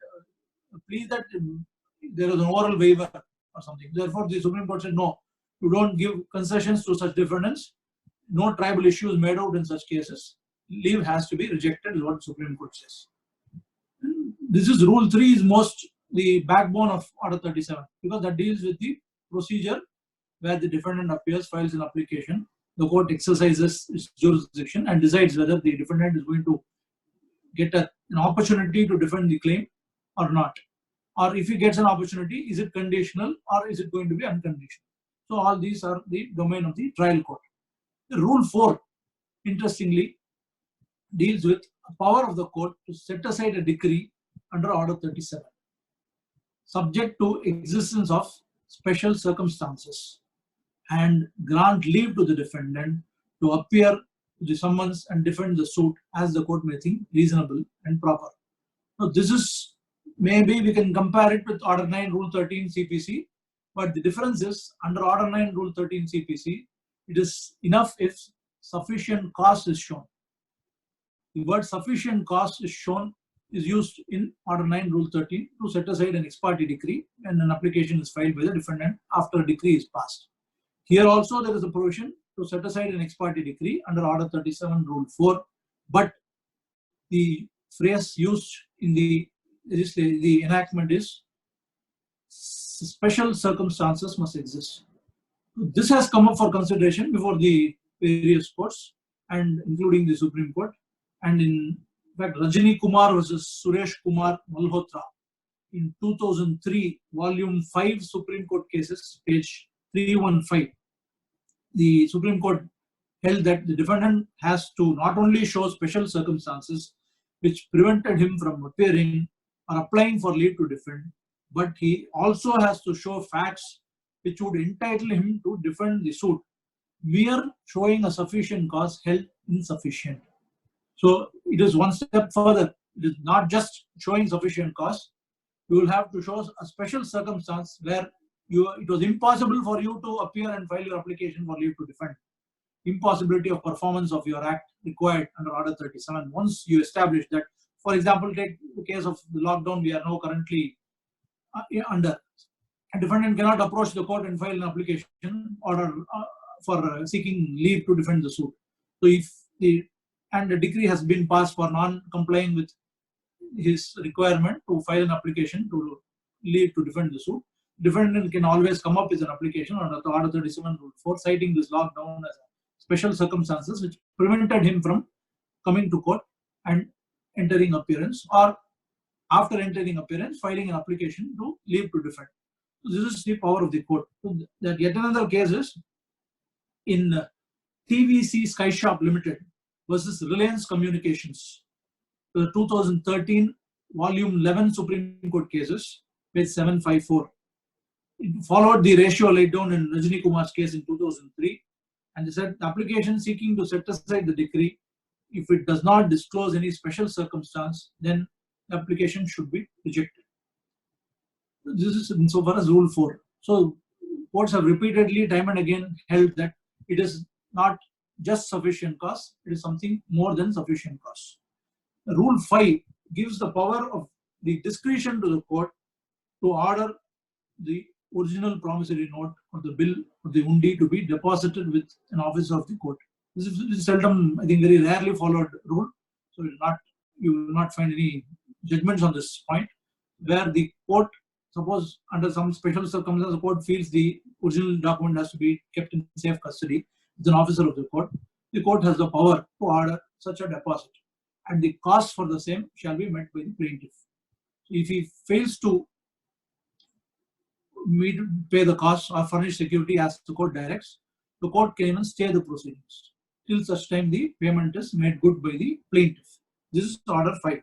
B: there was an oral waiver or something. Therefore, the Supreme Court said, no, you don't give concessions to such defendants. No tribal issues made out in such cases. Leave has to be rejected, is what the Supreme Court says. This is Rule 3 is the backbone of Order 37, because that deals with the procedure where the defendant appears, files an application, the court exercises its jurisdiction and decides whether the defendant is going to get an opportunity to defend the claim or not. or if he gets an opportunity, is it conditional or is it going to be unconditional? So all these are the domain of the trial court. The Rule 4, interestingly, deals with the power of the court to set aside a decree under Order 37, subject to existence of special circumstances, and grant leave to the defendant to appear to the summons and defend the suit as the court may think reasonable and proper. Now, this is, maybe we can compare it with Order 9, Rule 13 CPC, but the difference is under Order 9, Rule 13 CPC, it is enough if sufficient cause is shown. The word sufficient cause is shown is used in Order 9, Rule 13 to set aside an ex parte decree when an application is filed by the defendant after a decree is passed. Here also there is a provision to set aside an ex parte decree under Order 37, Rule 4, but the phrase used in the enactment is special circumstances must exist. This has come up for consideration before the various courts and including the Supreme Court. And in fact, Rajani Kumar versus Suresh Kumar Malhotra in 2003, Volume 5 Supreme Court cases, page 315, the Supreme Court held that the defendant has to not only show special circumstances which prevented him from appearing or applying for leave to defend, but he also has to show facts which would entitle him to defend the suit. Mere showing a sufficient cause held insufficient. So it is one step further. It is not just showing sufficient cause. You will have to show a special circumstance where it was impossible for you to appear and file your application for leave to defend. Impossibility of performance of your act required under Order 37. Once you establish that, for example, take the case of the lockdown we are now currently under. A defendant cannot approach the court and file an application order for seeking leave to defend the suit. So if the decree has been passed for non-complying with his requirement to file an application to leave to defend the suit, defendant can always come up with an application under the Order 37 Rule 4, citing this lockdown as special circumstances which prevented him from coming to court and entering appearance, or after entering appearance, filing an application to leave to defend. So this is the power of the court. So that yet another case is in TVC Sky Shop Limited versus Reliance Communications, the 2013 Volume 11 Supreme Court cases, page 754. It followed the ratio laid down in Rajani Kumar's case in 2003, and they said the application seeking to set aside the decree, if it does not disclose any special circumstance, then the application should be rejected. This is insofar as Rule 4. So courts have repeatedly, time and again, held that it is not just sufficient cause, it is something more than sufficient cause. Rule 5 gives the power of the discretion to the court to order the original promissory note or the bill or the undi to be deposited with an officer of the court. This is seldom, I think, very rarely followed rule. So you will not find any judgments on this point, where the court, suppose under some special circumstances, the court feels the original document has to be kept in safe custody with an officer of the court has the power to order such a deposit, and the cost for the same shall be met by the plaintiff. So if he fails to pay the cost or furnish security as the court directs, the court can even stay the proceedings till such time the payment is made good by the plaintiff. This is Order 5.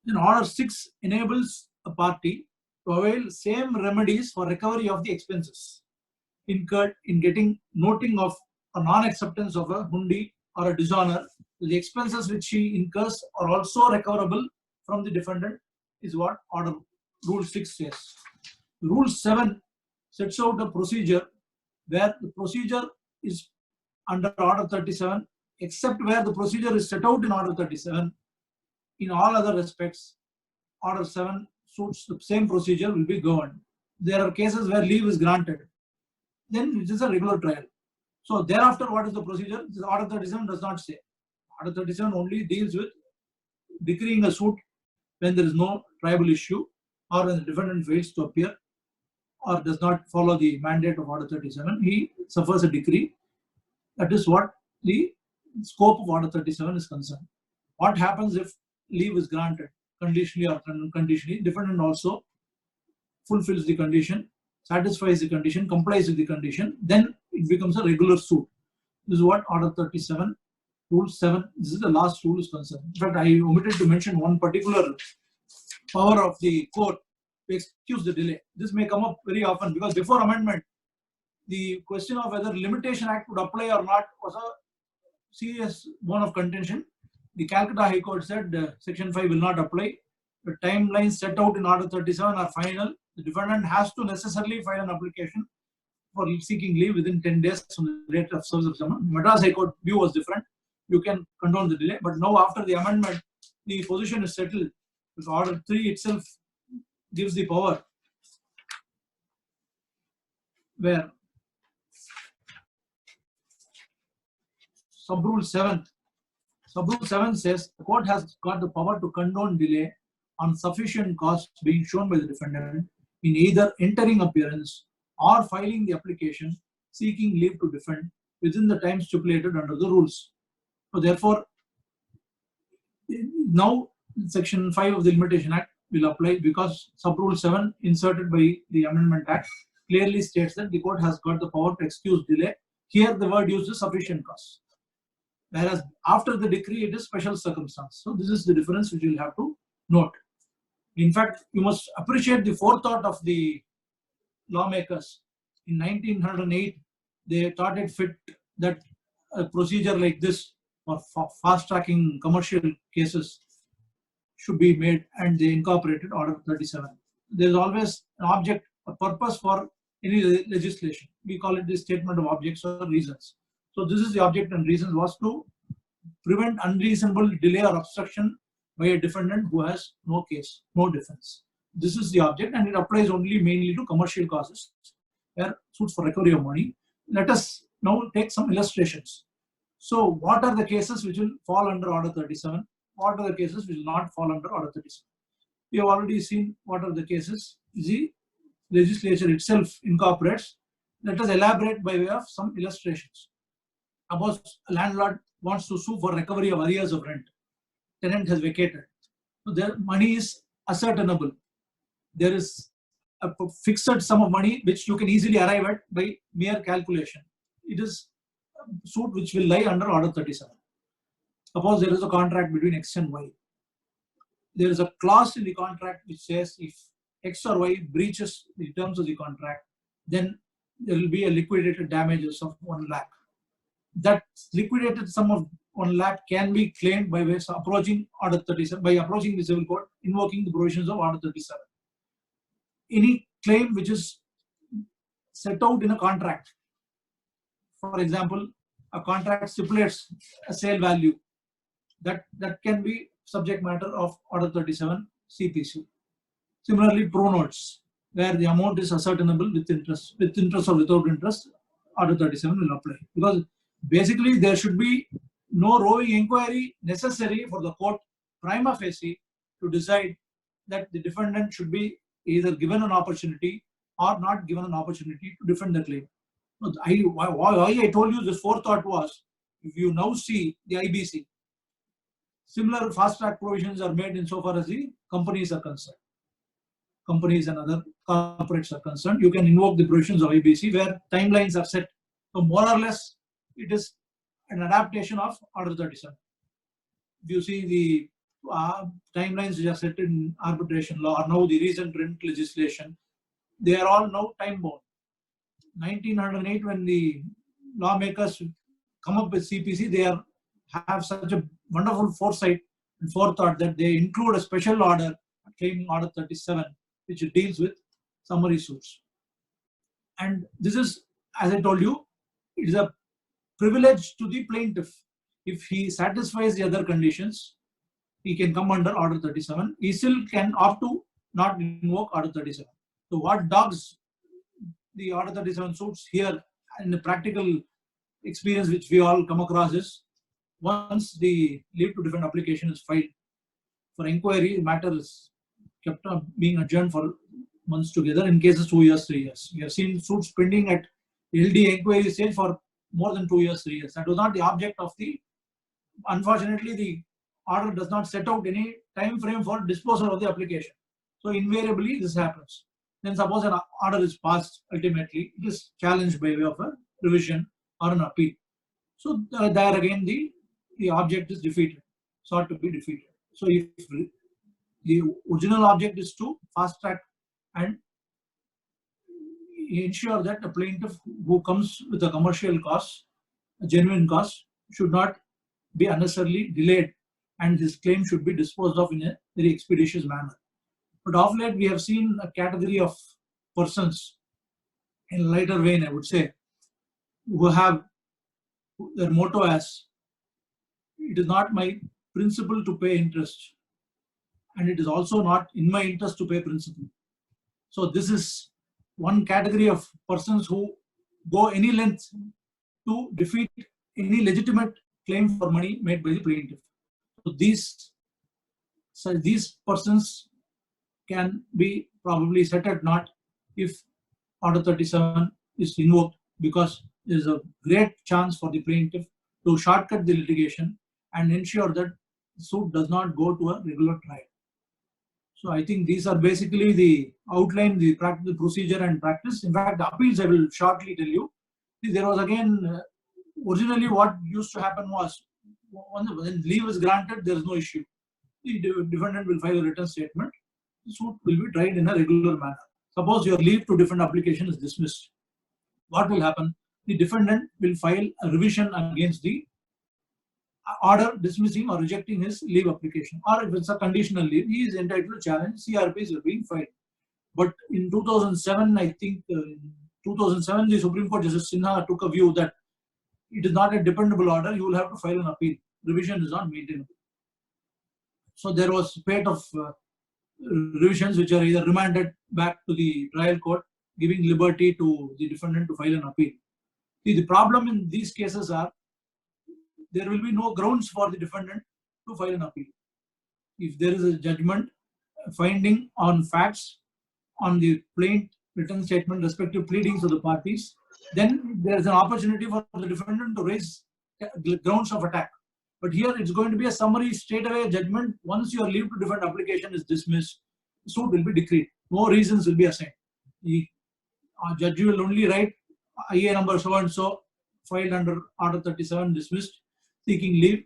B: Then Order 6 enables a party to avail same remedies for recovery of the expenses incurred in getting noting of a non-acceptance of a hundi or a dishonor. The expenses which he incurs are also recoverable from the defendant, is what Rule 6 says. Rule 7 sets out a procedure where the procedure is under Order 37, except where the procedure is set out in Order 37. In all other respects, Order 7 suits the same procedure will be governed. There are cases where leave is granted, then it is a regular trial. So thereafter, what is the procedure? Order 37 does not say. Order 37 only deals with decreeing a suit when there is no tribal issue, or when the defendant fails to appear or does not follow the mandate of Order 37, he suffers a decree. That is what the scope of Order 37 is concerned. What happens if leave is granted, conditionally or unconditionally? Defendant also fulfills the condition, satisfies the condition, complies with the condition, then it becomes a regular suit. This is what Order 37, Rule 7, this is the last rule is concerned. In fact, I omitted to mention one particular power of the court to excuse the delay. This may come up very often because before amendment, the question of whether Limitation Act would apply or not was a serious bone of contention. The Calcutta High Court said Section 5 will not apply. The timelines set out in Order 37 are final. The defendant has to necessarily file an application for seeking leave within 10 days from the date of service of summons. Madras High Court view was different. You can condone the delay, but now after the amendment, the position is settled. Because Order 3 itself gives the power where Sub-Rule 7 says the court has got the power to condone delay on sufficient cause being shown by the defendant in either entering appearance or filing the application seeking leave to defend within the time stipulated under the rules. So therefore, now Section 5 of the Limitation Act will apply because Sub-Rule 7 inserted by the Amendment Act clearly states that the court has got the power to excuse delay. Here the word used is sufficient cause. Whereas after the decree it is special circumstance. So this is the difference which you will have to note. In fact, you must appreciate the forethought of the lawmakers. In 1908, they thought it fit that a procedure like this for fast-tracking commercial cases should be made, and they incorporated Order 37. There is always an object, a purpose for any legislation. We call it the statement of objects or reasons. So this is the object and reasons was to prevent unreasonable delay or obstruction by a defendant who has no case, no defense. This is the object, and it applies only mainly to commercial causes where suits for recovery of money. Let us now take some illustrations. So what are the cases which will fall under Order 37? What are the cases which will not fall under Order 37? We have already seen what are the cases the legislature itself incorporates. Let us elaborate by way of some illustrations. Suppose a landlord wants to sue for recovery of arrears of rent. Tenant has vacated. So their money is ascertainable. There is a fixed sum of money which you can easily arrive at by mere calculation. It is a suit which will lie under Order 37. Suppose there is a contract between X and Y. There is a clause in the contract which says if X or Y breaches the terms of the contract, then there will be a liquidated damages of 1 lakh. That liquidated sum of 1 lakh can be claimed by way of approaching Order 37, by approaching the civil court, invoking the provisions of Order 37. Any claim which is set out in a contract, for example, a contract stipulates a sale value, that can be subject matter of Order 37 CPC. Similarly, pro notes, where the amount is ascertainable with interest or without interest, Order 37 will apply. Because basically there should be no roving inquiry necessary for the court prima facie to decide that the defendant should be either given an opportunity or not given an opportunity to defend the claim. Why I told you this forethought was, if you now see the IBC, similar fast track provisions are made insofar as the companies are concerned. Companies and other corporates are concerned. You can invoke the provisions of IBC where timelines are set. So more or less, it is an adaptation of Order 37. If you see the timelines which are set in arbitration law or now the recent rent legislation, they are all now time bound. 1908, when the lawmakers come up with CPC, they have such a wonderful foresight and forethought that they include a special order claiming Order 37, which deals with summary suits. And this is, as I told you, it is a privilege to the plaintiff. If he satisfies the other conditions, he can come under Order 37. He still can opt to not invoke Order 37. So what dogs the Order 37 suits here in the practical experience which we all come across is, once the leave to defend application is filed for inquiry, the matter is kept on being adjourned for months together, in cases 2 years, 3 years. We have seen suits pending at LD inquiry stage for more than 2 years, 3 years. That was not the object of the, unfortunately, the order does not set out any time frame for disposal of the application. So invariably this happens. then suppose an order is passed, ultimately it is challenged by way of a revision or an appeal. So there again the object is defeated, sought to be defeated. So if the original object is to fast track and ensure that the plaintiff who comes with a commercial cause, a genuine cause, should not be unnecessarily delayed, and his claim should be disposed of in a very expeditious manner. But of late, we have seen a category of persons in a lighter vein, I would say, who have their motto as, it is not my principle to pay interest, and it is also not in my interest to pay principal. So this is one category of persons who go any length to defeat any legitimate claim for money made by the plaintiff. So these persons can be probably set at naught if Order 37 is invoked, because there is a great chance for the plaintiff to shortcut the litigation and ensure that the suit does not go to a regular trial. So I think these are basically the outline, the procedure and practice. In fact, the appeals I will shortly tell you. There was again, originally what used to happen was, when leave is granted, there is no issue. The defendant will file a written statement. The suit will be tried in a regular manner. Suppose your leave to defend application is dismissed. What will happen? The defendant will file a revision against the order dismissing or rejecting his leave application. Or if it's a conditional leave, he is entitled to challenge. CRPs will be filed. But in 2007, I think, in 2007, the Supreme Court Justice Sinha took a view that it is not a dependable order. You will have to file an appeal. Revision is not maintainable. So there was spate of revisions which are either remanded back to the trial court, giving liberty to the defendant to file an appeal. See, the problem in these cases are, there will be no grounds for the defendant to file an appeal. If there is a judgment finding on facts on the plain written statement, respective pleadings of the parties, then there is an opportunity for the defendant to raise grounds of attack. But here it's going to be a summary straightaway judgment. Once your leave to defend application is dismissed, the suit will be decreed. No reasons will be assigned. The judge will only write IA number so and so, filed under Order 37, dismissed, seeking leave,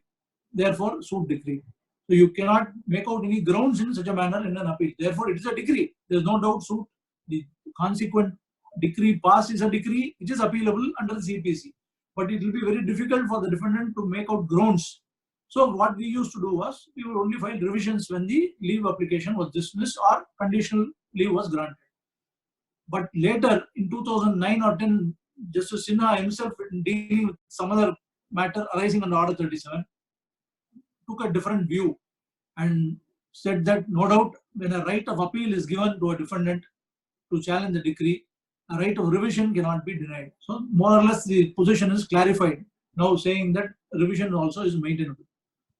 B: therefore suit decreed. So you cannot make out any grounds in such a manner in an appeal. Therefore, it is a decree. There is no doubt suit. The consequent decree passed is a decree which is appealable under the CPC. But it will be very difficult for the defendant to make out grounds. So what we used to do was, we would only file revisions when the leave application was dismissed or conditional leave was granted. But later, in 2009 or 10, Justice Sinha himself, in dealing with some other matter arising under Order 37, took a different view and said that no doubt when a right of appeal is given to a defendant to challenge the decree, a right of revision cannot be denied. So more or less the position is clarified, now saying that revision also is maintainable.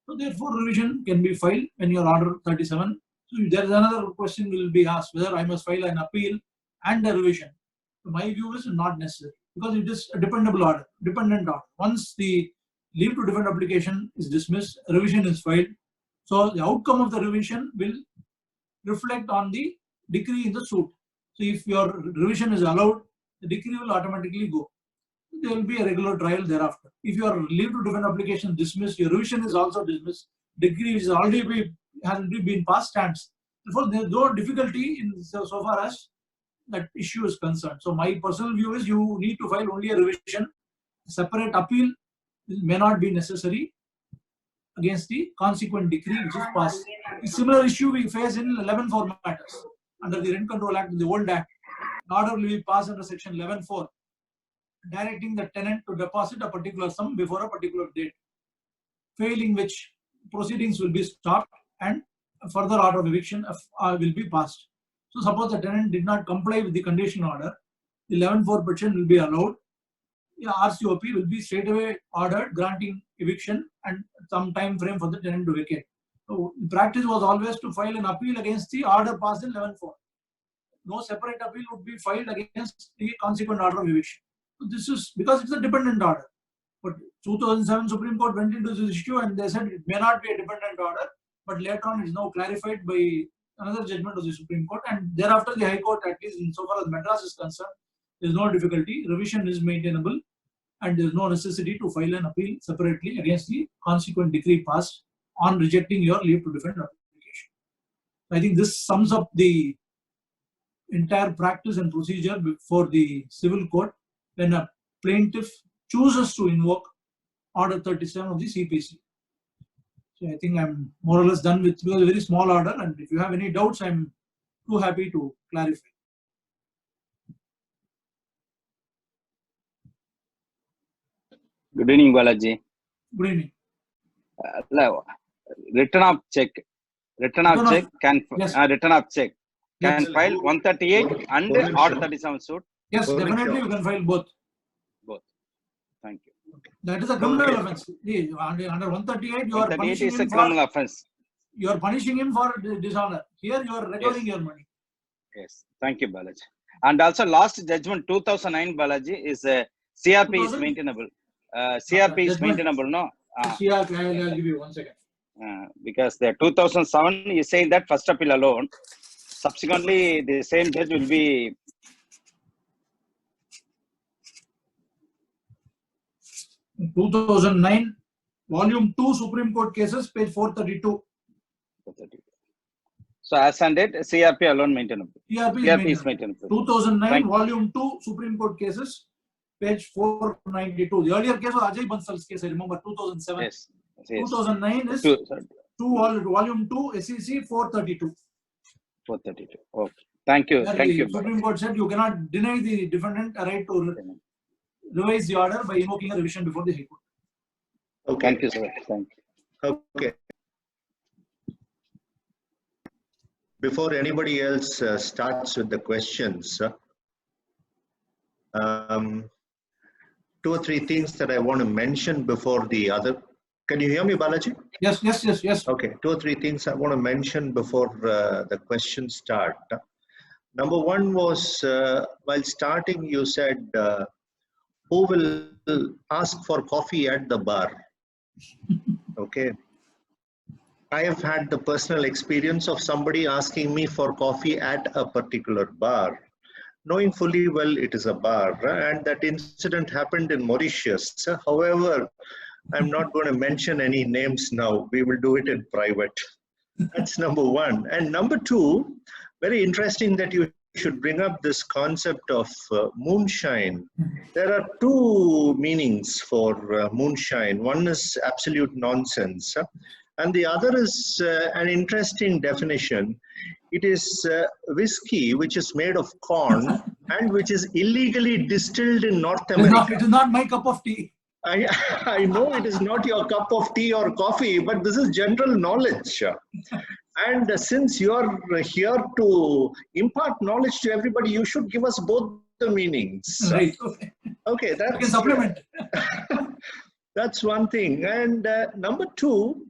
B: So therefore revision can be filed when your Order 37. So there is another question will be asked, whether I must file an appeal and a revision. So my view is not necessary, because it is a dependable order, dependent order. Once the leave to defend application is dismissed, revision is filed. So the outcome of the revision will reflect on the decree in the suit. So if your revision is allowed, the decree will automatically go. There will be a regular trial thereafter. If your leave to defend application is dismissed, your revision is also dismissed, decree is already been passed stands. Therefore, there is no difficulty in so far as that issue is concerned. So my personal view is, you need to file only a revision. A separate appeal may not be necessary against the consequent decree which is passed. A similar issue we face in 11.4 matters. Under the Rent Control Act, in the old Act, an order will be passed under Section 11.4, directing the tenant to deposit a particular sum before a particular date, failing which proceedings will be stopped and a further order of eviction will be passed. So suppose the tenant did not comply with the conditional order, the 11.4 petition will be allowed. The RCOP will be straightaway ordered, granting eviction and some time frame for the tenant to vacate. So the practice was always to file an appeal against the order passed in 11.4. No separate appeal would be filed against the consequent order of eviction. So this is because it's a dependent order. But 2007 Supreme Court went into this issue and they said it may not be a dependent order, but later on it is now clarified by another judgment of the Supreme Court, and thereafter the High Court, at least insofar as Madras is concerned, there is no difficulty. Revision is maintainable, and there is no necessity to file an appeal separately against the consequent decree passed on rejecting your leave to defend application. I think this sums up the entire practice and procedure before the civil court when a plaintiff chooses to invoke Order 37 of the CPC. So I think I'm more or less done with, because a very small order, and if you have any doubts, I'm too happy to clarify.
C: Good evening, Balaji.
B: Good evening.
C: Return of check. Return of check can
B: yes.
C: Return of check can
B: Yes.
C: file 138 and Order 37 suit.
B: Yes, definitely you can file both.
C: Both. Thank you.
B: That is a criminal offense. Under 138, you are
C: 138
B: punishing
C: is a
B: him
C: criminal
B: for,
C: offense.
B: you are punishing him for dishonor. Here you are recovering your money.
C: Yes. Thank you, Balaji. And also last judgment 2009, Balaji, is CRP is maintainable. CRP is maintainable, no?
B: CRP, I'll give you 1 second.
C: Because the 2007 is saying that first appeal alone. Subsequently, the same judge will be
B: 2009, Volume 2, Supreme Court Cases, page 432.
C: So as on date, CRP alone maintainable.
B: CRP is
C: maintainable.
B: 2009, Volume 2, Supreme Court Cases, page 492. The earlier case was Ajay Bansal's case, I remember, 2007.
C: Yes.
B: 2009 is Volume 2, SEC 432.
C: 432. Okay. Thank you. Thank you.
B: The Supreme Court said you cannot deny the defendant a right to revise the order by invoking a revision before the High Court.
A: Okay.
C: Thank you, sir. Thank
A: you. Okay. Before anybody else starts with the questions, 2 or 3 things that I want to mention before the other. Can you hear me, Balaji?
B: Yes.
A: Okay, 2 or 3 things I want to mention before the questions start. Number one was, while starting, you said, who will ask for coffee at the bar? Okay. I have had the personal experience of somebody asking me for coffee at a particular bar, knowing fully well it is a bar, and that incident happened in Mauritius. However, I'm not going to mention any names now. We will do it in private. That's number one. And number two, very interesting that you should bring up this concept of moonshine. There are 2 meanings for moonshine. One is absolute nonsense, and the other is an interesting definition. It is whiskey which is made of corn and which is illegally distilled in North America.
B: It is not my cup of tea.
A: I know it is not your cup of tea or coffee, but this is general knowledge. And since you are here to impart knowledge to everybody, you should give us both the meanings.
B: Right.
A: Okay, that's
B: supplement.
A: That's one thing. And number two,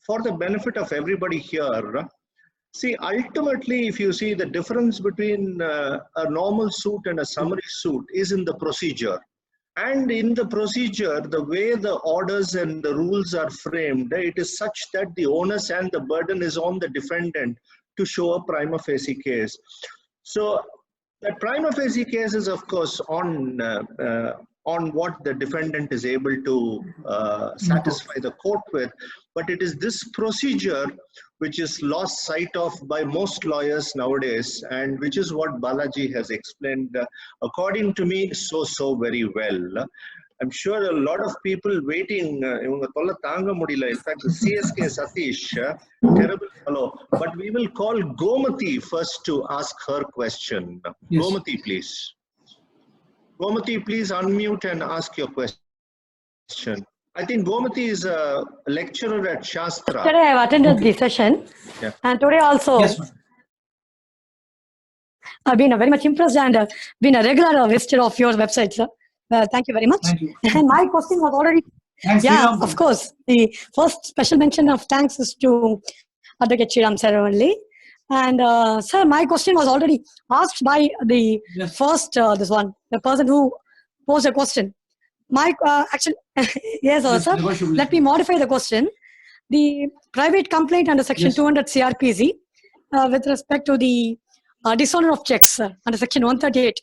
A: for the benefit of everybody here, see, ultimately, if you see the difference between a normal suit and a summary suit is in the procedure. And in the procedure, the way the orders and the rules are framed, it is such that the onus and the burden is on the defendant to show a prima facie case. So that prima facie case is, of course, on what the defendant is able to satisfy the court with. But it is this procedure which is lost sight of by most lawyers nowadays, and which is what Balaji has explained, according to me, so very well. I'm sure a lot of people waiting, in fact, the CSK Satish, terrible fellow, but we will call Gomati first to ask her question. Yes. Gomati, please. Gomati, please unmute and ask your question. I think Gomati is a lecturer at Shastra.
D: Today I have attended the session, and today also I've been very much impressed and been a regular visitor of your website, sir. Thank you very much.
B: Thank you.
D: And my question was already, of course, the first special mention of thanks is to Advocate Sriram sir only. And sir, my question was already asked by the first, the person who posed a question. My actually, yes, sir. Let me modify the question. The private complaint under Section 200 CRPC with respect to the dishonor of checks under Section 138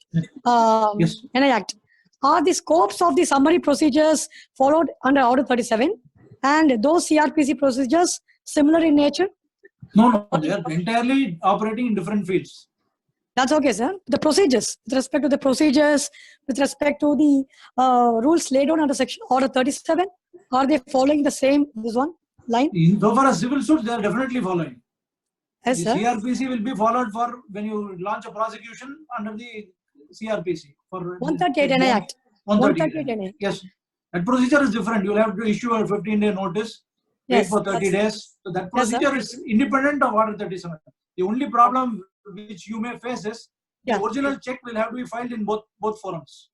B: Yes.
D: NI Act. Are the scopes of the summary procedures followed under Order 37 and those CRPC procedures similar in nature?
B: No, they are entirely operating in different fields.
D: That's okay, sir. The procedures, with respect to the procedures, with respect to the rules laid down under Section Order 37, are they following the same, this one line?
B: So far as civil suits, they are definitely following.
D: Yes,
B: The
D: sir.
B: CRPC will be followed for when you launch a prosecution under the CRPC. For
D: 138 NI Act.
B: 138 NI. Yes. That procedure is different. You will have to issue a 15-day notice, wait
D: Yes,
B: for 30 days. So that
D: Yes, sir.
B: procedure is independent of Order 37. The only problem which you may face is the original check will have to be filed in both forums.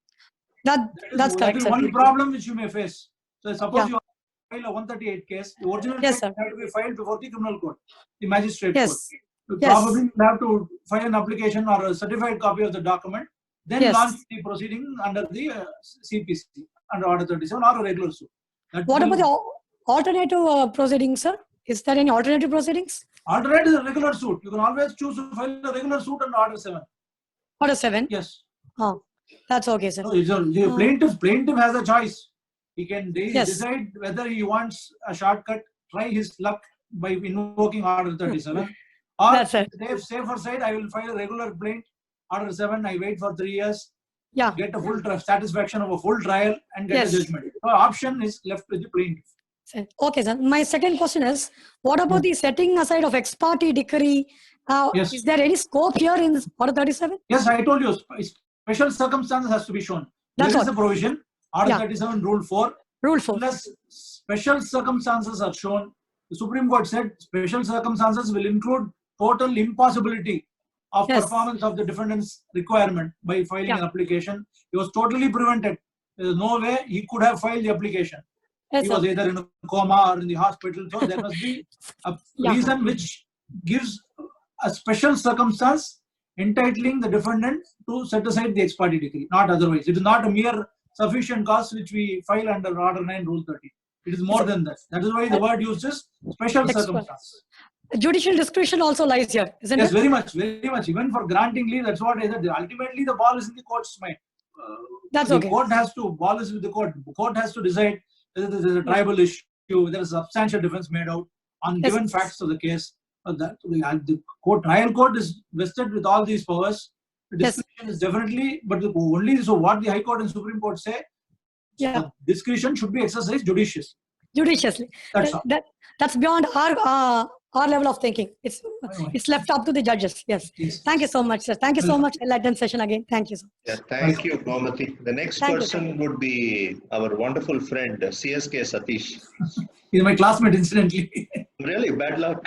D: That's correct,
B: That is
D: sir.
B: one problem which you may face. So suppose you file a 138 case, the original check
D: sir.
B: have to be filed before the criminal court, the magistrate
D: Yes.
B: court. You
D: Yes.
B: probably will have to file an application or a certified copy of the document, then
D: Yes.
B: launch the proceeding under the CPC, under Order 37 or a regular suit.
D: What about the alternative proceedings, sir? Is there any alternative proceedings?
B: Alternative is a regular suit. You can always choose to file a regular suit under Order 7.
D: Order 7?
B: Yes.
D: Oh, that's okay, sir.
B: So the plaintiff has a choice. He can
D: Yes.
B: decide whether he wants a shortcut, try his luck by invoking Order 37, or
D: That's it.
B: safer side, I will file a regular plaint, Order 7, I wait for 3 years,
D: Yeah.
B: get a full satisfaction of a full trial and get
D: Yes.
B: a judgment. So option is left with the plaintiff.
D: Okay, sir. My second question is, what about the setting aside of ex parte decree?
B: Yes.
D: Is there any scope here in this Order 37?
B: Yes, I told you, special circumstances has to be shown.
D: That's
B: There is
D: what.
B: a provision, Order
D: Yeah.
B: 37, Rule 4.
D: Rule 4.
B: Unless special circumstances are shown, the Supreme Court said special circumstances will include total impossibility of
D: Yes.
B: performance of the defendant's requirement by filing an application. He was totally prevented. There is no way he could have filed the application.
D: Yes,
B: He
D: sir.
B: was either in a coma or in the hospital. So there must be a reason which gives a special circumstance entitling the defendant to set aside the ex parte decree, not otherwise. It is not a mere sufficient cause which we file under Order 9, Rule 30. It is more than that. That is why the word used is special circumstance.
D: Judicial discretion also lies here, isn't
B: Yes,
D: it?
B: very much, very much. Even for granting leave, that's what I said. Ultimately, the ball is in the court's mind.
D: That's
B: The
D: okay.
B: court has to, ball is with the court. The court has to decide whether there is a tribal issue, whether there is substantial difference made out on
D: Yes.
B: given facts of the case. The court, trial court is vested with all these powers. The
D: Yes.
B: discretion is definitely, but only so what the High Court and Supreme Court say, discretion should be exercised judiciously.
D: Judiciously.
B: That's all.
D: That's beyond our level of thinking. It's left up to the judges. Yes.
B: Yes.
D: Thank you so much, sir. Thank you so much. Enlightened session again. Thank you, sir.
A: Yeah, thank you, Gomati. The next
D: Thank you,
A: person would be our wonderful friend, C.S.K. Satish.
B: He's my classmate, incidentally.
A: Really, bad luck.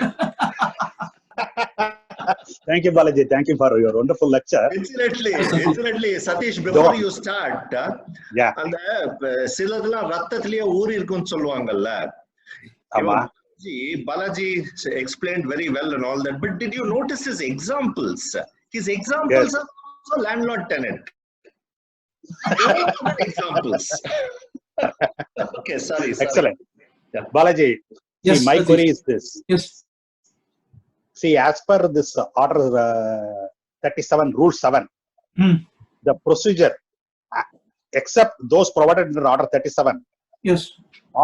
E: Thank you, Balaji. Thank you for your wonderful lecture.
A: Incidentally, Satish, before you start,
E: Yeah.
A: அந்த சிலதெல்லாம் ரத்தத்திலேயே ஊறி இருக்குன்னு சொல்லுவாங்கல்ல.
E: ஆமா.
A: Balaji explained very well and all that, but did you notice his examples? His examples are also landlord-tenant. Examples. Okay, sorry.
E: Excellent.
A: Yeah.
E: Balaji,
B: Yes,
E: see, my
B: Satish.
E: query is this.
B: Yes.
E: See, as per this Order 37, Rule 7, the procedure, except those provided under Order 37,
B: Yes.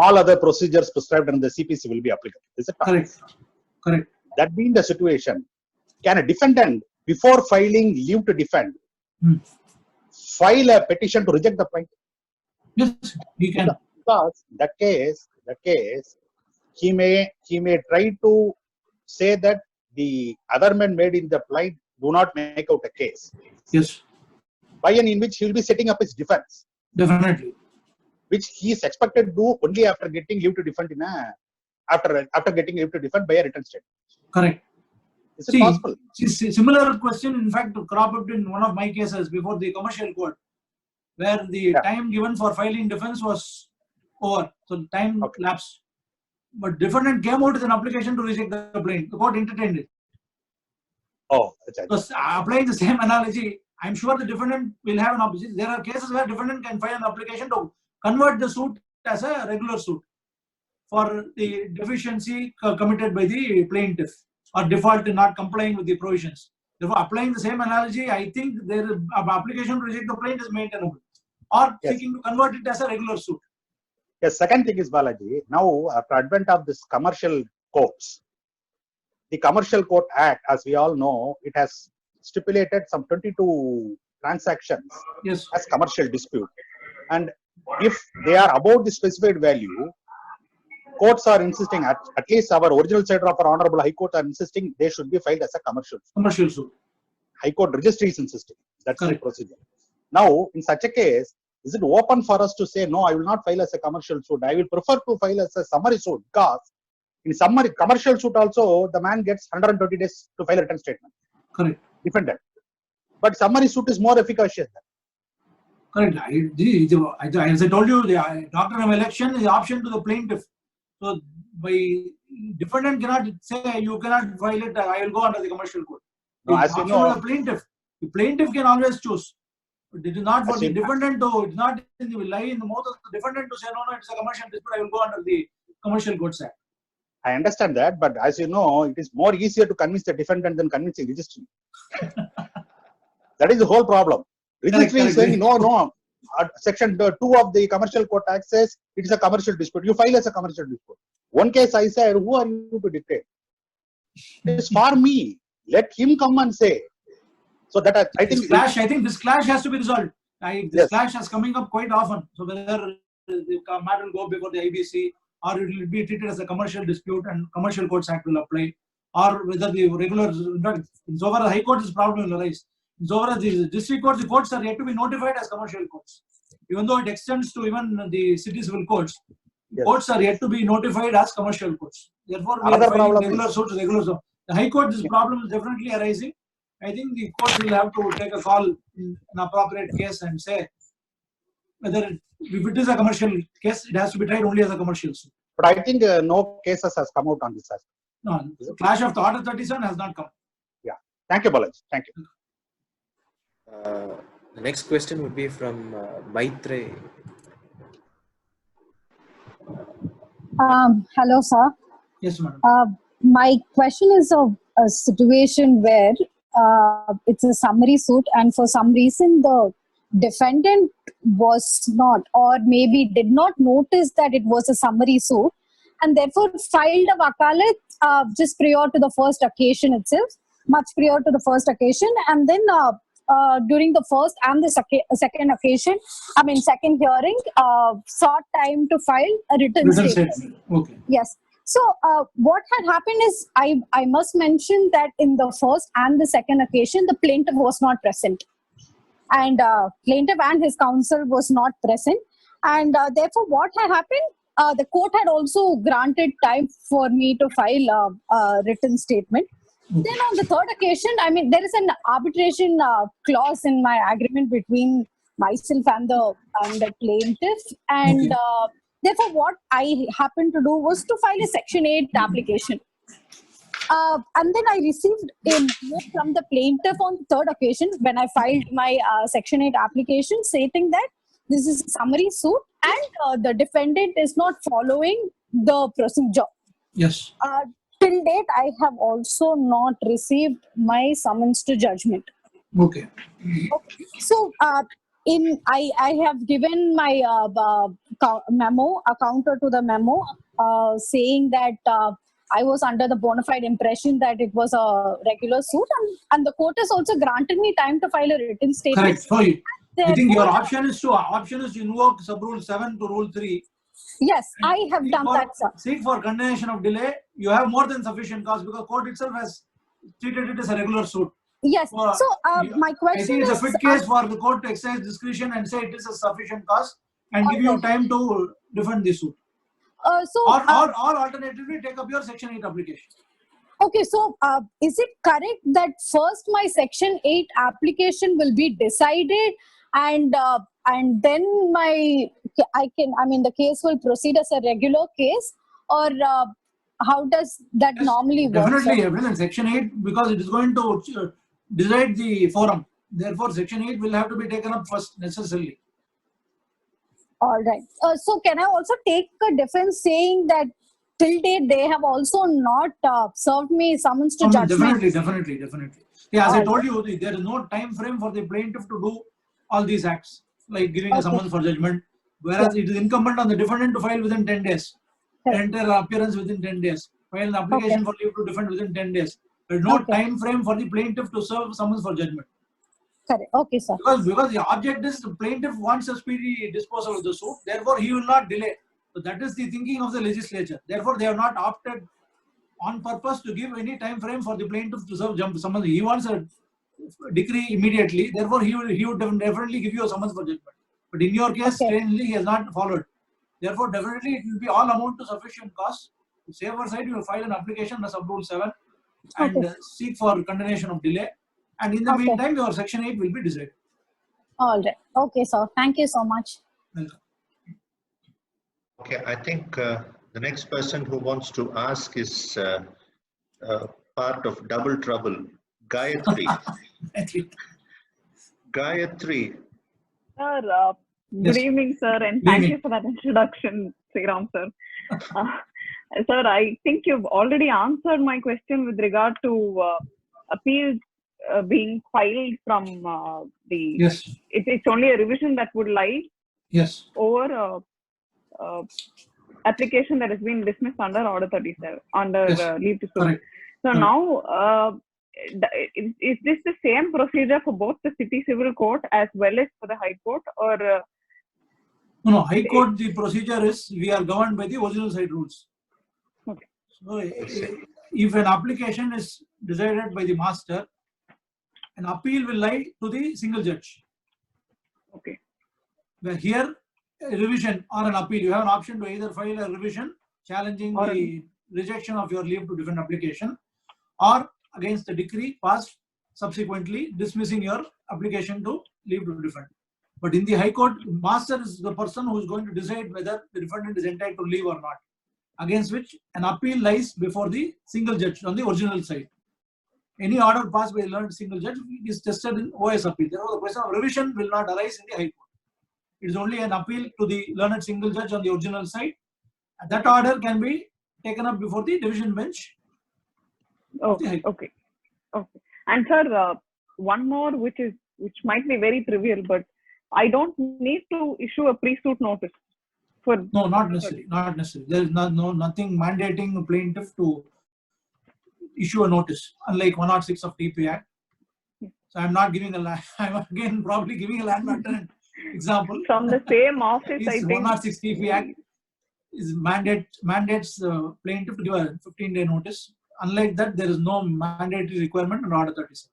E: all other procedures prescribed in the CPC will be applicable. Is it not?
B: Correct. Correct.
E: That being the situation, can a defendant, before filing leave to defend, file a petition to reject the plaintiff?
B: Yes, he can.
E: Because that case, he may try to say that the other men made in the plight do not make out a case,
B: Yes,
E: by and in which he will be setting up his defense,
B: definitely.
E: which he is expected to do only after getting leave to defend after getting leave to defend by a written statement.
B: Correct.
E: Is it possible?
B: Similar question, in fact, cropped up in one of my cases before the commercial court, where the time given for filing defense was over. So the time lapsed. But defendant came out with an application to reject the plaint. The court entertained it.
E: Oh, that's right.
B: So applying the same analogy, I'm sure the defendant will have an opposition. There are cases where defendant can file an application to convert the suit as a regular suit for the deficiency committed by the plaintiff. or default in not complying with the provisions. Therefore, applying the same analogy, I think there is application to reject the plaint is maintainable, or seeking to convert it as a regular suit.
E: Yes, second thing is, Balaji, now after advent of this commercial courts, the Commercial Court Act, as we all know, it has stipulated some 22 transactions as commercial dispute. And if they are above the specified value, courts are insisting, at least our original side of our Honorable High Court are insisting they should be filed as a commercial
B: suit.
E: High Court Registry is insisting. That's the procedure. Now, in such a case, is it open for us to say, no, I will not file as a commercial suit. I will prefer to file as a summary suit, because in summary, commercial suit also, the man gets 120 days to file a written statement.
B: Correct.
E: Defendant. But summary suit is more efficacious.
B: Correct. As I told you, the doctrine of election is option to the plaintiff. So, by defendant cannot say you cannot file it, I will go under the commercial court.
E: No, as you know,
B: the plaintiff can always choose. But it is not for the defendant to, it is not lie in the mouth of the defendant to say, no, it is a commercial dispute, I will go under the Commercial Courts Act.
E: I understand that, but as you know, it is more easier to convince the defendant than convincing registry. That is the whole problem. Registry is saying, no, Section 2 of the Commercial Court Act says it is a commercial dispute. You file as a commercial dispute. One case I said, who are you to dictate? It is for me. Let him come and say. So that I think
B: this clash has to be resolved. This clash is coming up quite often. So whether the matter will go before the IBC, or it will be treated as a commercial dispute and Commercial Courts Act will apply, or whether the regular, in fact, so far the High Court is problem will arise. So far as the district courts, the courts are yet to be notified as commercial courts. Even though it extends to even the city civil courts, courts are yet to be notified as commercial courts. Therefore, we are filing regular suits, regular suits. The High Court, this problem is definitely arising. I think the court will have to take a call in an appropriate case and say whether if it is a commercial case, it has to be tried only as a commercial suit.
E: But I think no cases has come out on this aspect.
B: No, the clash of the Order 37 has not come.
E: Yeah. Thank you, Balaji. Thank you.
F: The next question would be from Maitre.
G: Hello, sir.
B: Yes, madam.
G: My question is of a situation where it's a summary suit, and for some reason the defendant was not, or maybe did not notice that it was a summary suit, and therefore filed a wakalat just prior to the first occasion itself, much prior to the first occasion, and then during the first and the second occasion, second hearing, sought time to file a written statement.
B: Okay.
G: Yes. So what had happened is, I must mention that in the first and the second occasion, the plaintiff was not present. And plaintiff and his counsel was not present. And therefore, what had happened, the court had also granted time for me to file a written statement. Then on the third occasion, there is an arbitration clause in my agreement between myself and the plaintiff. And therefore, what I happened to do was to file a Section 8 application. And then I received a note from the plaintiff on the third occasion when I filed my Section 8 application, stating that this is a summary suit and the defendant is not following the procedure.
B: Yes.
G: Till date, I have also not received my summons to judgment.
B: Okay.
G: So, I have given my memo, a counter to the memo, saying that I was under the bona fide impression that it was a regular suit, and the court has also granted me time to file a written statement.
B: Correct. So, I think your option is to invoke sub rule 7 to rule 3.
G: Yes, I have done that, sir.
B: Seek for condemnation of delay. You have more than sufficient cause because court itself has treated it as a regular suit.
G: Yes. So, my question
B: I think it's
G: is,
B: a fit case for the court to exercise discretion and say it is a sufficient cause and give you time to defend the suit. Or alternatively, take up your Section 8 application.
G: Okay, so is it correct that first my Section 8 application will be decided, and then the case will proceed as a regular case, or how does that normally work?
B: Definitely, Section 8, because it is going to decide the forum. Therefore, Section 8 will have to be taken up first necessarily.
G: All right. So can I also take a defense saying that till date they have also not served me summons to judgment.
B: Definitely. Yeah, as I told you, there is no time frame for the plaintiff to do all these acts, like giving a summons for judgment, whereas it is incumbent on the defendant to file within 10 days, enter appearance within 10 days, file an application for leave to defend within 10 days. There is no time frame for the plaintiff to serve summons for judgment.
G: Correct. Okay, sir.
B: Because the object is the plaintiff wants a speedy disposal of the suit, therefore he will not delay. So that is the thinking of the legislature. Therefore, they have not opted on purpose to give any time frame for the plaintiff to serve summons. He wants a decree immediately. Therefore, he would definitely give you a summons for judgment. But in your case, strangely, he has not followed. Therefore, definitely it will be all amount to sufficient cost. To save our side, you will file an application under Sub Rule 7 and seek for condonation of delay. And in the meantime, your Section 8 will be decided.
G: All right. Okay, sir. Thank you so much.
B: Welcome.
A: Okay, I think the next person who wants to ask is part of double trouble, Gayatri. Gayatri.
H: Sir, good evening, sir, and thank you for that introduction, Sriram, sir. Sir, I think you've already answered my question with regard to appeals being filed from the.
B: Yes.
H: It's only a revision that would lie.
B: Yes.
H: Over application that has been dismissed under Order 37, under leave to sue. So now, is this the same procedure for both the city civil court as well as for the High Court, or?
B: No, High Court, the procedure is we are governed by the original side rules.
H: Okay.
B: So, if an application is decided by the master, an appeal will lie to the single judge.
H: Okay.
B: Where here, a revision or an appeal, you have an option to either file a revision challenging the rejection of your leave to defend application, or against the decree passed subsequently dismissing your application to leave to defend. But in the High Court, master is the person who is going to decide whether the defendant is entitled to leave or not, against which an appeal lies before the single judge on the original side. Any order passed by a learned single judge is tested in OS appeal. Therefore, the question of revision will not arise in the High Court. It is only an appeal to the learned single judge on the original side. And that order can be taken up before the division bench.
H: Okay. And sir, one more which might be very trivial, but I don't need to issue a pre-suit notice for.
B: No, not necessarily. Not necessarily. There is nothing mandating a plaintiff to issue a notice, unlike 106 of TP Act. So I'm not giving I'm again probably giving a land matter example.
H: From the same office, I think.
B: 106 TP Act is mandates plaintiff to give a 15-day notice. Unlike that, there is no mandatory requirement in Order 37.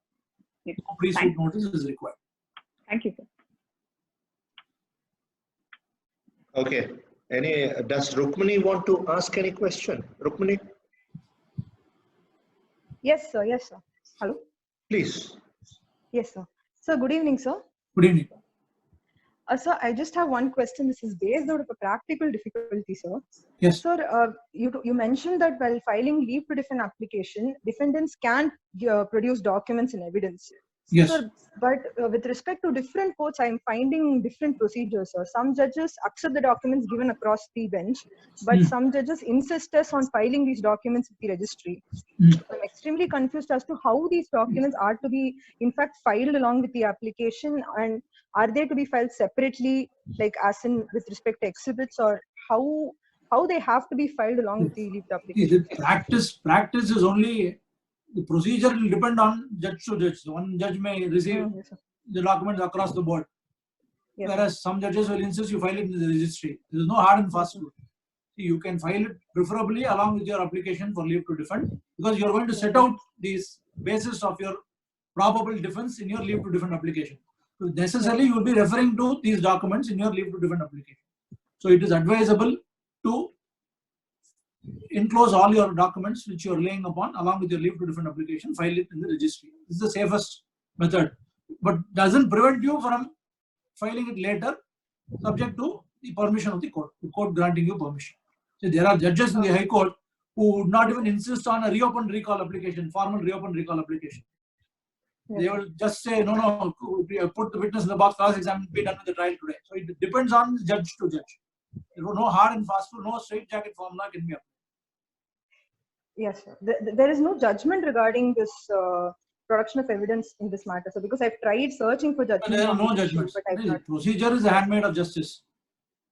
H: Yes.
B: No pre-suit notice is required.
H: Thank you, sir.
A: Okay. Does Rukmini want to ask any question? Rukmini?
I: Yes, sir. Yes, sir. Hello?
A: Please.
I: Yes, sir. Sir, good evening, sir.
B: Good evening.
I: Sir, I just have one question. This is based out of a practical difficulty, sir.
B: Yes.
I: Sir, you mentioned that while filing leave to defend application, defendants can't produce documents and evidence.
B: Yes.
I: Sir, but with respect to different courts, I'm finding different procedures, sir. Some judges accept the documents given across the bench, but some judges insist us on filing these documents with the registry. I'm extremely confused as to how these documents are to be, in fact, filed along with the application, and are they to be filed separately, like as in with respect to exhibits, or how they have to be filed along with the leave application?
B: The practice is only. The procedure will depend on judge to judge. One judge may receive the documents across the board, whereas some judges will insist you file it in the registry. There is no hard and fast rule. You can file it preferably along with your application for leave to defend, because you are going to set out these basis of your probable defense in your leave to defend application. So necessarily you will be referring to these documents in your leave to defend application. So it is advisable to enclose all your documents which you are laying upon along with your leave to defend application, file it in the registry. This is the safest method, but doesn't prevent you from filing it later, subject to the permission of the court granting you permission. So there are judges in the High Court who would not even insist on a reopened recall application, formal reopened recall application. They will just say, no, put the witness in the box, cross-examine, be done with the trial today. So it depends on judge to judge. There was no hard and fast rule, no straight jacket formula can be applied.
I: Yes, sir. There is no judgment regarding this production of evidence in this matter, sir, because I've tried searching for judgment.
B: There are no judgments.
I: But I've not.
B: Procedure is a handmaid of justice.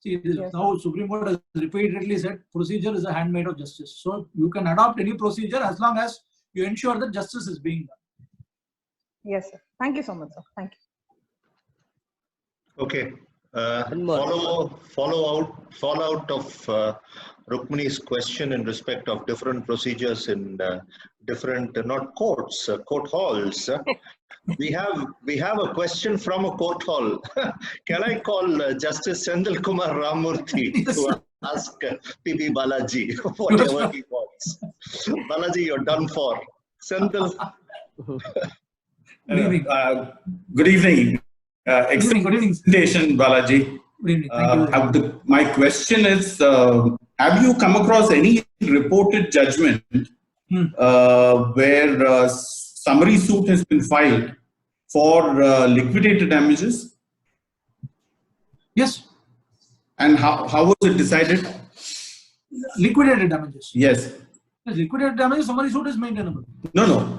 B: See,
I: Yes,
B: now Supreme Court has repeatedly said procedure is a handmaid of justice. So you can adopt any procedure as long as you ensure that justice is being done.
I: Yes, sir. Thank you so much, sir. Thank you.
A: Okay. Fallout of Rukmini's question in respect of different procedures in different not courts, court halls. We have a question from a court hall. Can I call Justice Sendil Kumar Ramurthy to ask B Balaji whatever he wants? Balaji, you're done for. Sendil.
B: Good evening.
J: Good evening. Excellent
B: good evening.
J: presentation, Balaji.
B: Good evening. Thank you.
J: My question is, have you come across any reported judgment where summary suit has been filed for liquidated damages?
B: Yes.
J: And how was it decided?
B: Liquidated damages.
J: Yes.
B: Liquidated damages, summary suit is maintainable.
J: No.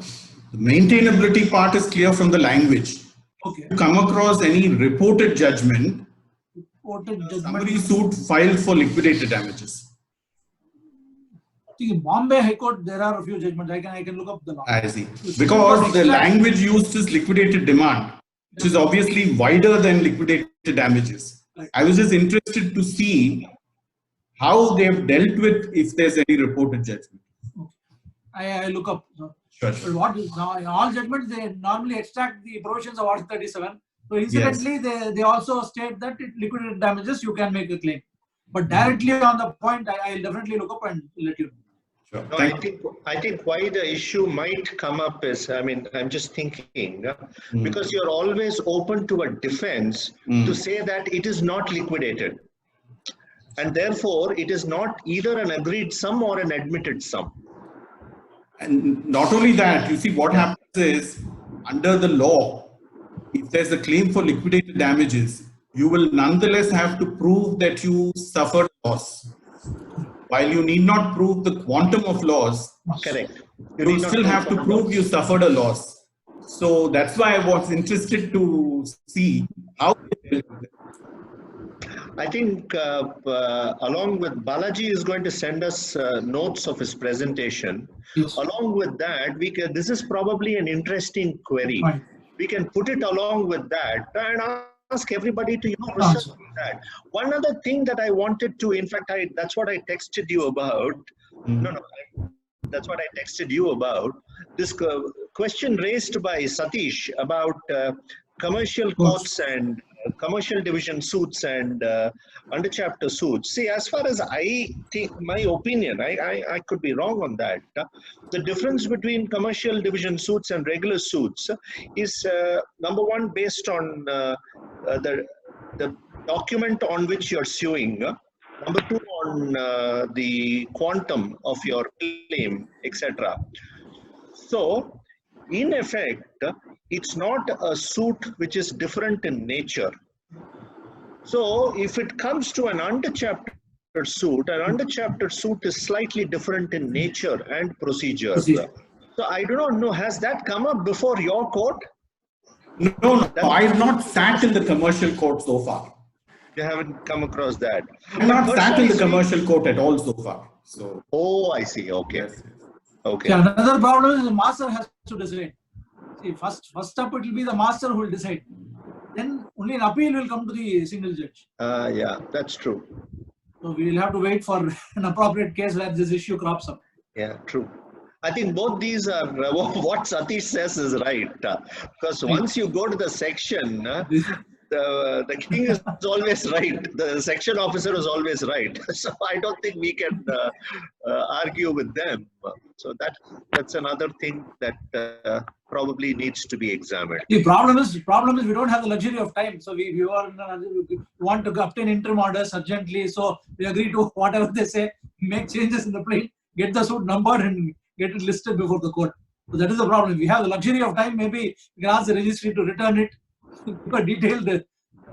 J: The maintainability part is clear from the language.
B: Okay.
J: Have you come across any reported judgment? Summary suit filed for liquidated damages.
B: In Bombay High Court, there are a few judgments. I can look up the law.
J: I see. Because the language used is liquidated demand, which is obviously wider than liquidated damages. Right. I was just interested to see how they've dealt with if there's any reported judgment.
B: Okay. I look up.
J: Sure.
B: What is now in all judgments they normally extract the provisions of Article 37. So incidentally, they also state that liquidated damages you can make a claim, but directly on the point I'll definitely look up and let you know.
J: Sure.
A: No, I think why the issue might come up is, I'm just thinking because you're always open to a defense to say that it is not liquidated, and therefore it is not either an agreed sum or an admitted sum.
J: And not only that, you see what happens is under the law, if there's a claim for liquidated damages, you will nonetheless have to prove that you suffered loss. While you need not prove the quantum of loss,
A: correct,
J: you still have to prove you suffered a loss. So that's why I was interested to see how.
A: I think along with Balaji is going to send us notes of his presentation.
B: Yes.
A: Along with that, this is probably an interesting query.
B: Fine.
A: We can put it along with that and ask everybody to research that. One other thing that I wanted to, in fact, that's what I texted you about. That's what I texted you about. This question raised by Satish about commercial courts and commercial division suits and under chapter suits. See, as far as I think, my opinion, I could be wrong on that. The difference between commercial division suits and regular suits is number one, based on the document on which you're suing. Number two, on the quantum of your claim, etc. So, in effect, it's not a suit which is different in nature. So, if it comes to an under chapter suit, an under chapter suit is slightly different in nature and procedure. So, I do not know, has that come up before your court?
J: No, I have not sat in the commercial court so far.
A: You haven't come across that?
J: I have not sat in the commercial court at all so far. So.
A: Oh, I see. Okay.
J: Yes.
A: Okay.
B: See, another problem is the master has to decide. See, first up it will be the master who will decide. Then only an appeal will come to the single judge.
A: Yeah, that's true.
B: So we will have to wait for an appropriate case where this issue crops up.
A: Yeah, true. I think both these are what Satish says is right. Because once you go to the section, the king is always right. The section officer is always right. So I don't think we can argue with them. So that's another thing that probably needs to be examined.
B: The problem is we don't have the luxury of time. So we want to obtain interim orders urgently. So we agree to whatever they say, make changes in the plate, get the suit numbered and get it listed before the court. So that is the problem. If we have the luxury of time, maybe we can ask the registry to return it, give a detailed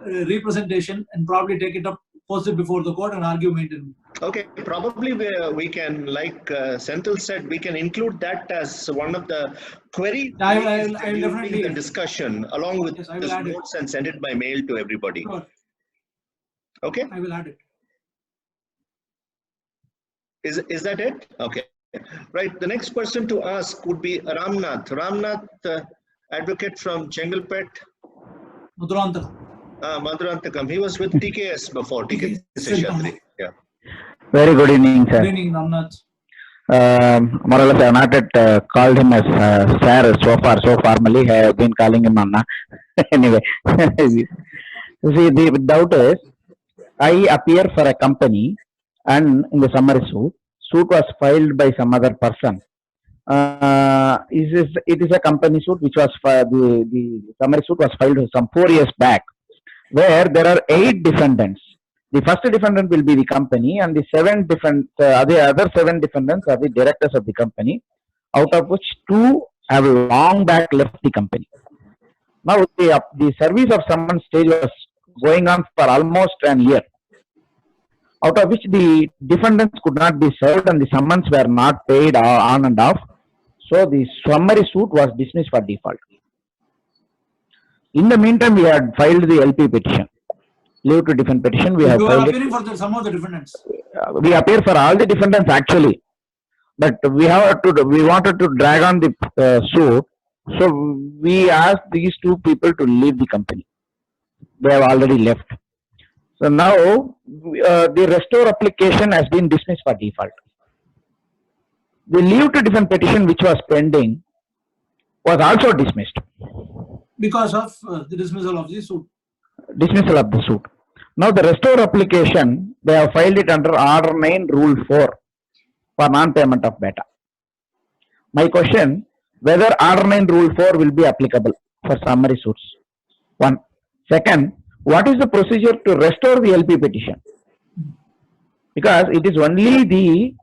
B: representation and probably take it up post it before the court and argue maintenance.
A: Okay, probably we can, like Senthil said, we can include that as one of the queries
B: I will
A: during
B: definitely
A: the discussion, along with
B: yes,
A: his notes and send it by mail to everybody.
B: Sure.
A: Okay.
B: I will add it.
A: Is that it? Okay. Right. The next person to ask would be Ramnath. Ramnath, advocate from Chengalpet. Madurantakam. He was with TKS before. TKS Seshadri. Yeah.
K: Very good evening, sir.
B: Good evening, Ramnath.
K: More or less, I have not yet called him as sir so formally. I have been calling him Anna. Anyway, see, the doubt is, I appear for a company and in the summary suit was filed by some other person. It is a company suit which was the summary suit was filed some 4 years back, where there are 8 defendants. The first defendant will be the company, and the the other 7 defendants are the directors of the company, out of which 2 have long back left the company. Now the service of summons stage was going on for almost an year, out of which the defendants could not be served and the summons were not paid on and off. So the summary suit was dismissed for default. In the meantime, we had filed the LP petition, leave to defend petition. We have filed
B: appearing for some of the defendants.
K: We appear for all the defendants actually, but we wanted to drag on the suit, so we asked these 2 people to leave the company. They have already left. So now the restore application has been dismissed for default. The leave to defend petition which was pending was also dismissed.
B: Because of the dismissal of the suit.
K: Dismissal of the suit. Now the restore application, they have filed it under Order 9 Rule 4 for non-payment of beta. My question, whether Order 9 Rule 4 will be applicable for summary suits. 1. Second, what is the procedure to restore the LP petition? Because it is only the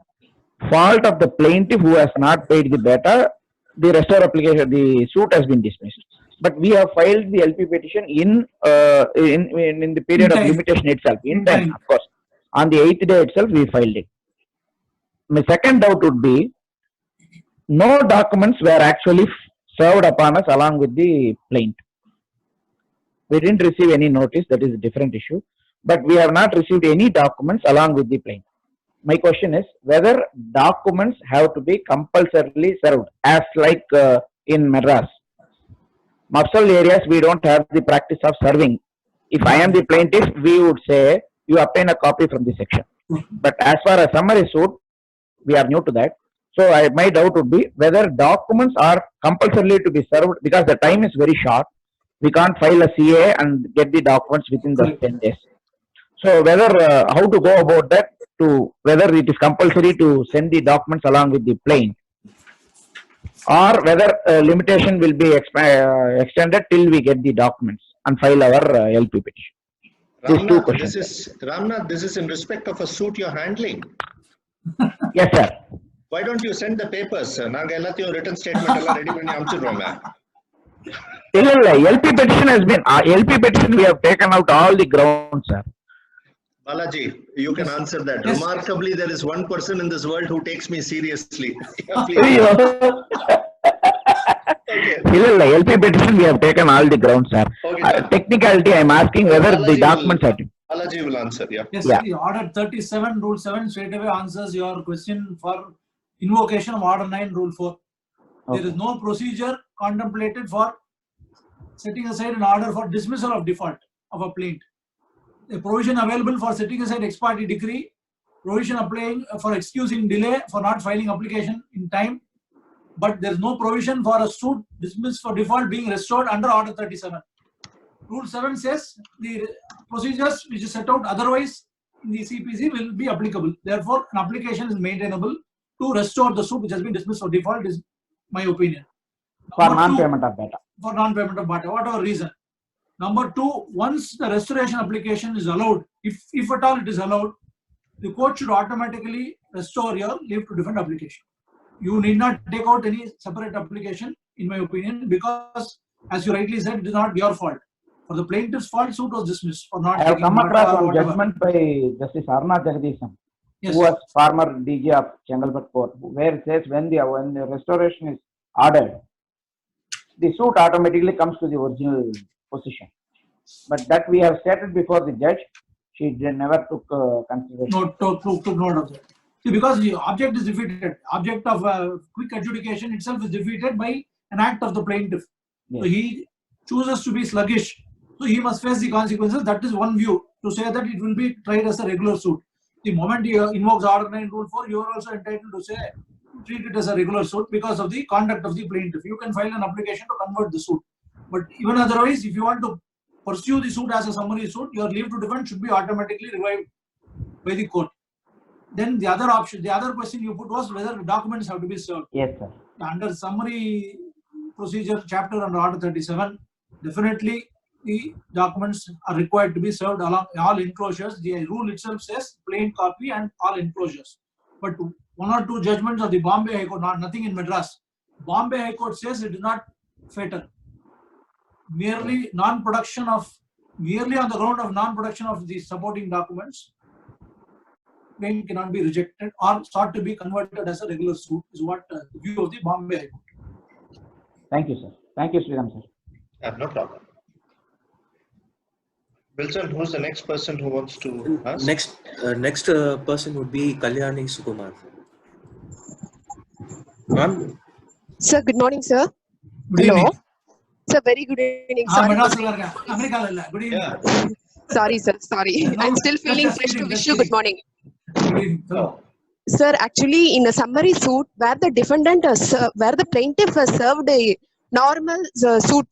K: fault of the plaintiff who has not paid the beta, the restore application, the suit has been dismissed. But we have filed the LP petition in the period of limitation itself, in time, of course. On the 8th day itself, we filed it. My second doubt would be, no documents were actually served upon us along with the plaint. We didn't receive any notice, that is a different issue. But we have not received any documents along with the plaint. My question is whether documents have to be compulsorily served, as like in Madras. Mafsal areas, we don't have the practice of serving. If I am the plaintiff, we would say, you obtain a copy from the section. But as far as summary suit, we are new to that. So my doubt would be whether documents are compulsorily to be served, because the time is very short. We can't file a CA and get the documents within the 10 days. So whether, how to go about that, to whether it is compulsory to send the documents along with the plaint, or whether limitation will be extended till we get the documents and file our LP petition. These 2 questions.
A: Ramnath, this is in respect of a suit you're handling.
K: Yes, sir.
A: Why don't you send the papers? Naanga ellathiyum written statement ella ready panni amchidronga.
K: LP petition has been LP petition. We have taken out all the grounds, sir.
A: Balaji, you can answer that. Yes. Remarkably, there is one person in this world who takes me seriously.
K: LP petition, we have taken all the grounds, sir. Okay, technicality, I am asking whether Balaji the documents are.
A: Balaji will answer, yeah.
B: Yes, the Order 37, Rule 7 straight away answers your question for invocation of Order 9, Rule 4. Okay. There is no procedure contemplated for setting aside an order for dismissal of default of a plaint. A provision available for setting aside ex parte decree, provision applying for excusing delay for not filing application in time, but there is no provision for a suit dismissed for default being restored under Order 37. Rule 7 says the procedures which is set out otherwise in the CPC will be applicable. Therefore, an application is maintainable to restore the suit which has been dismissed for default, is my opinion.
K: For non-payment of beta.
B: For non-payment of beta, whatever reason. Number 2, once the restoration application is allowed, if at all it is allowed, the court should automatically restore your leave to defend application. You need not take out any separate application, in my opinion, because as you rightly said, it is not your fault. For the plaintiff's fault, suit was dismissed for not
K: I have
B: taking
K: come
B: data
K: across
B: or
K: one
B: whatever.
K: judgment by Justice Arna Jagdisham,
B: Yes.
K: who was former DG of Changalpet Court, where it says when the restoration is ordered, the suit automatically comes to the original position. But that we have stated before the judge, she never took consideration.
B: No, took note of that. See, because the object is defeated, object of quick adjudication itself is defeated by an act of the plaintiff.
K: Yes.
B: So he chooses to be sluggish. So he must face the consequences. That is one view, to say that it will be tried as a regular suit. The moment he invokes Order 9 Rule 4, you are also entitled to say, treat it as a regular suit because of the conduct of the plaintiff. You can file an application to convert the suit. But even otherwise, if you want to pursue the suit as a summary suit, your leave to defend should be automatically revived by the court. Then the other option, the other question you put was whether documents have to be served.
K: Yes, sir.
B: Under summary procedure chapter under Order 37, definitely the documents are required to be served along all enclosures. The rule itself says plain copy and all enclosures. But one or two judgments of the Bombay High Court, nothing in Madras. Bombay High Court says it is not fatal. Merely non-production of, merely on the ground of non-production of the supporting documents, claim cannot be rejected or sought to be converted as a regular suit, is what the view of the Bombay High Court.
K: Thank you, sir. Thank you, Sriram, sir.
A: No problem. Wilson, who's the next person who wants to ask?
F: Next person would be Kalyani Sukumar. Ma'am.
L: Sir, good morning, sir.
B: Good evening.
L: Hello. Sir, very good evening. Sorry.
B: Good evening.
L: Sorry, sir. Sorry.
B: No,
L: I'm still feeling
B: just
L: fresh to
B: kidding,
L: wish
B: just
L: you good
B: kidding.
L: morning.
B: Oh.
L: Sir, actually, in a summary suit where the defendant has, where the plaintiff has served a normal suit,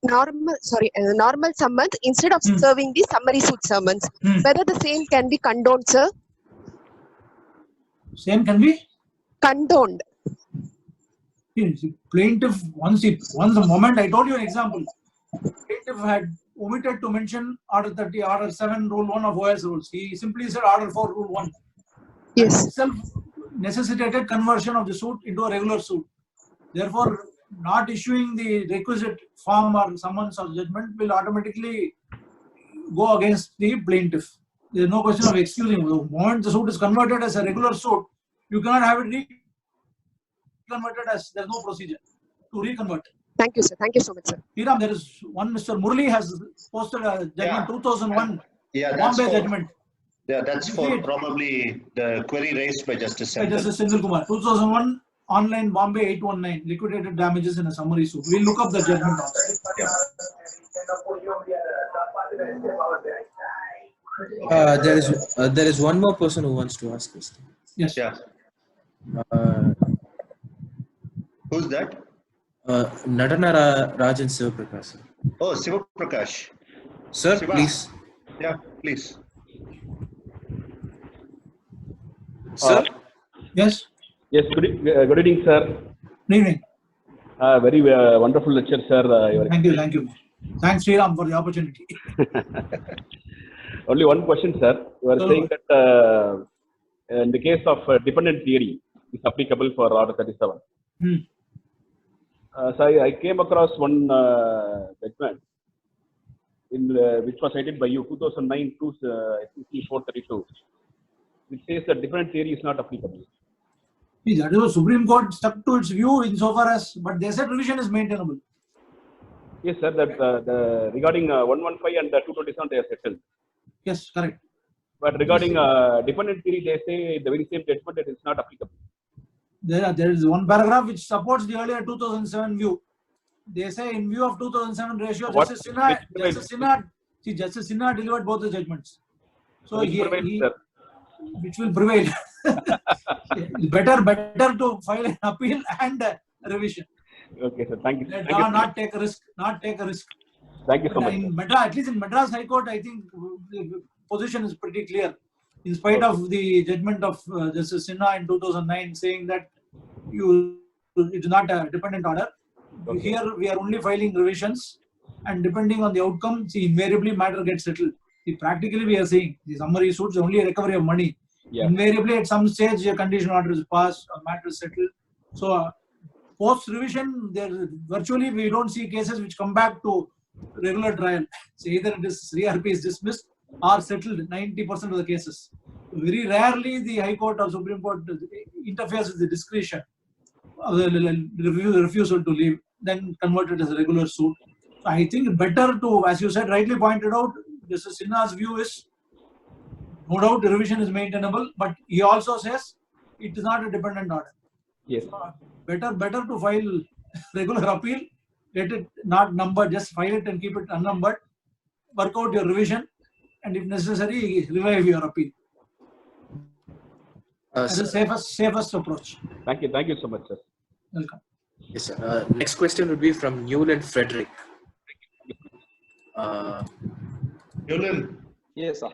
L: normal summons instead of serving the summary suit summons, whether the same can be condoned, sir?
B: Same can be
L: condoned.
B: Plaintiff, once the moment I told you an example, plaintiff had omitted to mention Order 30, Order 7, Rule 1 of OS rules. He simply said Order 4, Rule 1.
L: Yes.
B: That itself necessitated conversion of the suit into a regular suit. Therefore, not issuing the requisite form or summons or judgment will automatically go against the plaintiff. There is no question of excusing. The moment the suit is converted as a regular suit, you cannot have it reconverted as there is no procedure to reconvert.
L: Thank you, sir. Thank you so much, sir.
B: Hiram, there is one Mr. Murli has posted a judgment 2001 Bombay judgment.
A: Yeah, that's for probably the query raised by Justice Sendil.
B: By Justice Sendil Kumar. 2001 online Bombay 819 liquidated damages in a summary suit. We'll look up the judgment also.
F: Yeah. There is one more person who wants to ask this.
B: Yes.
A: Yeah. Who's that?
F: Nadana Rajan Sivaprakash.
A: Oh, Sivaprakash.
F: Sir,
A: Siva.
F: please.
A: Yeah, please.
F: Sir?
B: Yes.
M: Yes, good evening, sir.
B: Good evening.
M: Very wonderful lecture, sir.
B: Thank you, thank you. Thanks, Sriram, for the opportunity.
M: Only one question, sir. You are saying that in the case of dependent theory is applicable for Order 37. So I came across one judgment which was cited by you, 2009 to 432. It says that different theory is not applicable.
B: See, that is the Supreme Court stuck to its view insofar as, but they said revision is maintainable.
M: Yes, sir. That regarding 115 and 227 they are settled.
B: Yes, correct.
M: But regarding dependent theory, they say the very same judgment that is not applicable.
B: There is one paragraph which supports the earlier 2007 view. They say in view of 2007 ratio, Justice Sinha delivered both the judgments. So which will prevail. better to file an appeal and revision.
M: Okay, sir. Thank you.
B: Not take a risk.
M: Thank you so much.
B: At least in Madras High Court, I think the position is pretty clear. In spite of the judgment of Justice Sinha in 2009 saying that it is not a dependent order. Okay. Here we are only filing revisions, and depending on the outcome, invariably matter gets settled. Practically we are saying the summary suits only a recovery of money. Yeah. Invariably at some stage a condition order is passed, a matter is settled. So post revision, virtually we don't see cases which come back to regular trial. So either it is CRP is dismissed or settled 90% of the cases. Very rarely the High Court or Supreme Court interferes with the discretion of the refusal to leave, then converted as a regular suit. So I think better to, as you said, rightly pointed out, Justice Sinha's view is no doubt the revision is maintainable, but he also says it is not a dependent order.
M: Yes.
B: Better to file regular appeal, let it not numbered, just file it and keep it unnumbered, work out your revision, and if necessary, revive your appeal. That's the safest approach.
M: Thank you so much, sir.
B: Welcome.
F: Yes, sir. Next question would be from Newland Frederick.
A: Newland.
N: Yes, sir.